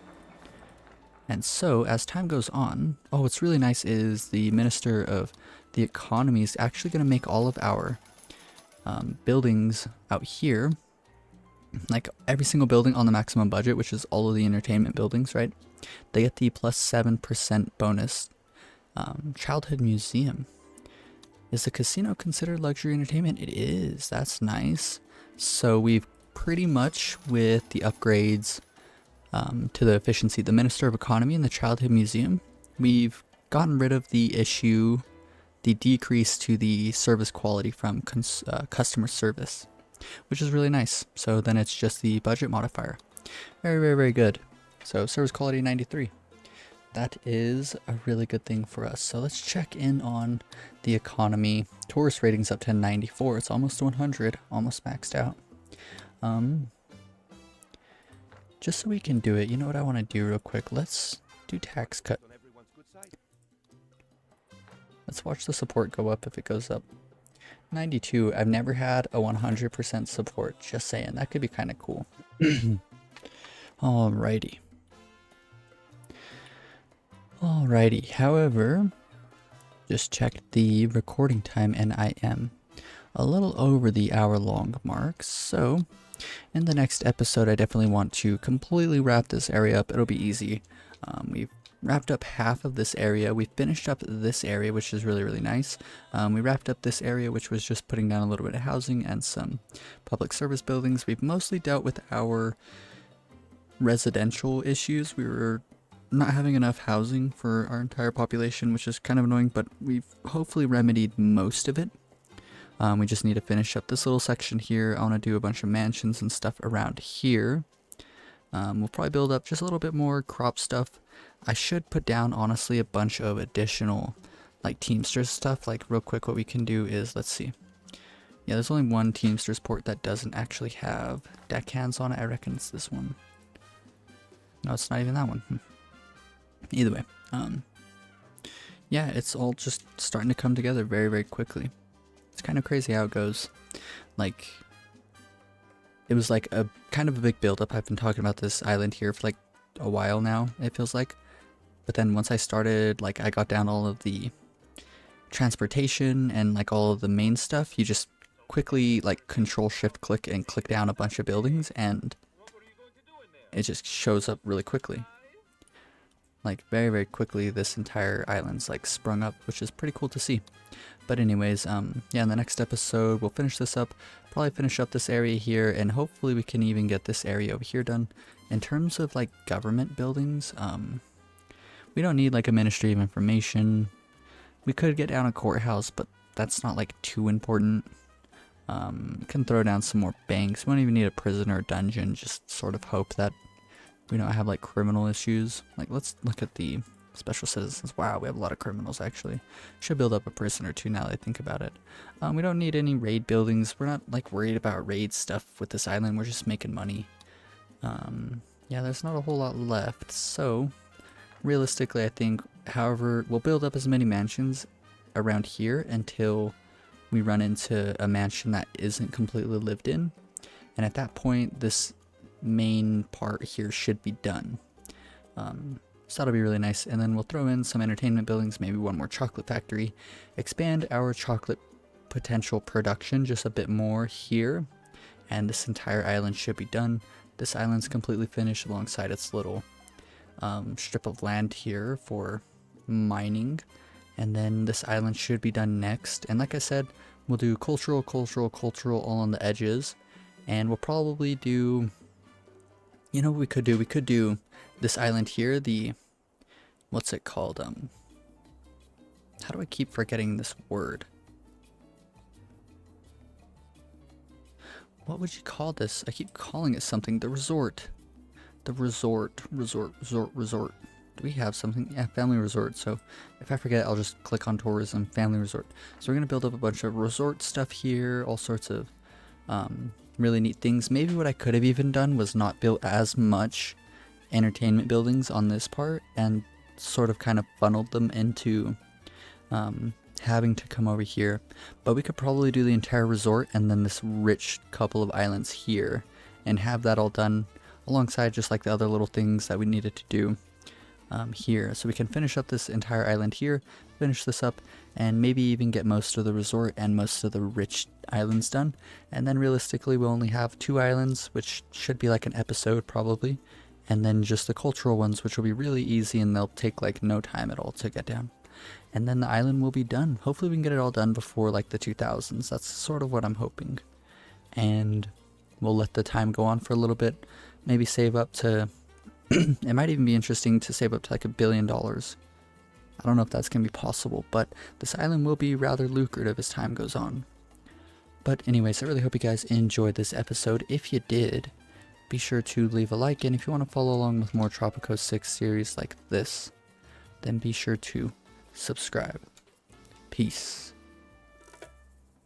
And so as time goes on, oh, what's really nice is the Minister of the Economy is actually going to make all of our buildings out here, like every single building on the maximum budget, which is all of the entertainment buildings, right? They get the plus 7% bonus. Childhood Museum. Is the casino considered luxury entertainment? It is. That's nice. So we've pretty much, with the upgrades to the efficiency, the Minister of Economy and the Childhood Museum, we've gotten rid of the issue, the decrease to the service quality from customer service, which is really nice. So then it's just the budget modifier. Very, very, very good. So service quality 93. That is a really good thing for us. So let's check in on the economy. Tourist ratings up to 94. It's almost to 100, almost maxed out. Just so we can do it, you know what I want to do real quick? Let's do tax cut. Let's watch the support go up if it goes up. 92. I've never had a 100% support. Just saying. That could be kind of cool. Alrighty. Alrighty. However, just checked the recording time and I am a little over the hour-long mark. So, in the next episode, I definitely want to completely wrap this area up. It'll be easy. We've wrapped up half of this area. We finished up this area, which is really, really nice. We wrapped up this area, which was just putting down a little bit of housing and some public service buildings. We've mostly dealt with our residential issues. We were not having enough housing for our entire population, which is kind of annoying, but we've hopefully remedied most of it. We just need to finish up this little section here. I want to do a bunch of mansions and stuff around here. We'll probably build up just a little bit more crop stuff. I should put down, honestly, a bunch of additional, like, Teamsters stuff. Like, real quick, what we can do is, let's see. Yeah, there's only one Teamsters port that doesn't actually have deckhands on it. I reckon it's this one. No, it's not even that one. Either way, yeah, it's all just starting to come together very, very quickly. It's kind of crazy how it goes. Like, it was like a kind of a big build-up. I've been talking about this island here for like a while now, it feels like. But then once I started, like, I got down all of the transportation and like all of the main stuff, you just quickly like Control-Shift-Click and click down a bunch of buildings and it just shows up really quickly. Like, very, very quickly, this entire island's like sprung up, which is pretty cool to see. But anyways, yeah, in the next episode, we'll finish this up, probably finish up this area here, and hopefully we can even get this area over here done. In terms of like government buildings, we don't need like a Ministry of Information. We could get down a courthouse, but that's not like too important. Can throw down some more banks. We don't even need a prison or a dungeon, just sort of hope that We don't have like criminal issues. Like, let's look at the special citizens. Wow, we have a lot of criminals actually. Should build up a prison or two now that I think about it. We don't need any raid buildings. We're not like worried about raid stuff with this island. We're just making money. Yeah, there's not a whole lot left. So realistically, I think, however, we'll build up as many mansions around here until we run into a mansion that isn't completely lived in. And at that point, this main part here should be done. So that'll be really nice. And then we'll throw in some entertainment buildings, maybe one more chocolate factory, expand our chocolate potential production just a bit more here. And this entire island should be done. This island's completely finished alongside its little strip of land here for mining. And then this island should be done next. And like I said, we'll do cultural all on the edges. And we'll probably do, you know what we could do? We could do this island here, the, what's it called? How do I keep forgetting this word? What would you call this? I keep calling it something. The resort. The resort. Do we have something? Yeah, family resort. So if I forget, I'll just click on tourism, family resort. So we're going to build up a bunch of resort stuff here, all sorts of really neat things. Maybe what I could have even done was not built as much entertainment buildings on this part and sort of kind of funneled them into having to come over here. But we could probably do the entire resort and then this rich couple of islands here and have that all done alongside just like the other little things that we needed to do here. So we can finish up this entire island here, finish this up, and maybe even get most of the resort and most of the rich islands done. And then realistically we'll only have 2 islands, which should be like an episode probably, and then just the cultural ones, which will be really easy and they'll take like no time at all to get down. And then the island will be done. Hopefully we can get it all done before like the 2000s. That's sort of what I'm hoping. And we'll let the time go on for a little bit. Maybe save up to, it might even be interesting to save up to like $1 billion. I don't know if that's going to be possible, but this island will be rather lucrative as time goes on. But anyways, I really hope you guys enjoyed this episode. If you did, be sure to leave a like. And if you want to follow along with more Tropico 6 series like this, then be sure to subscribe. Peace.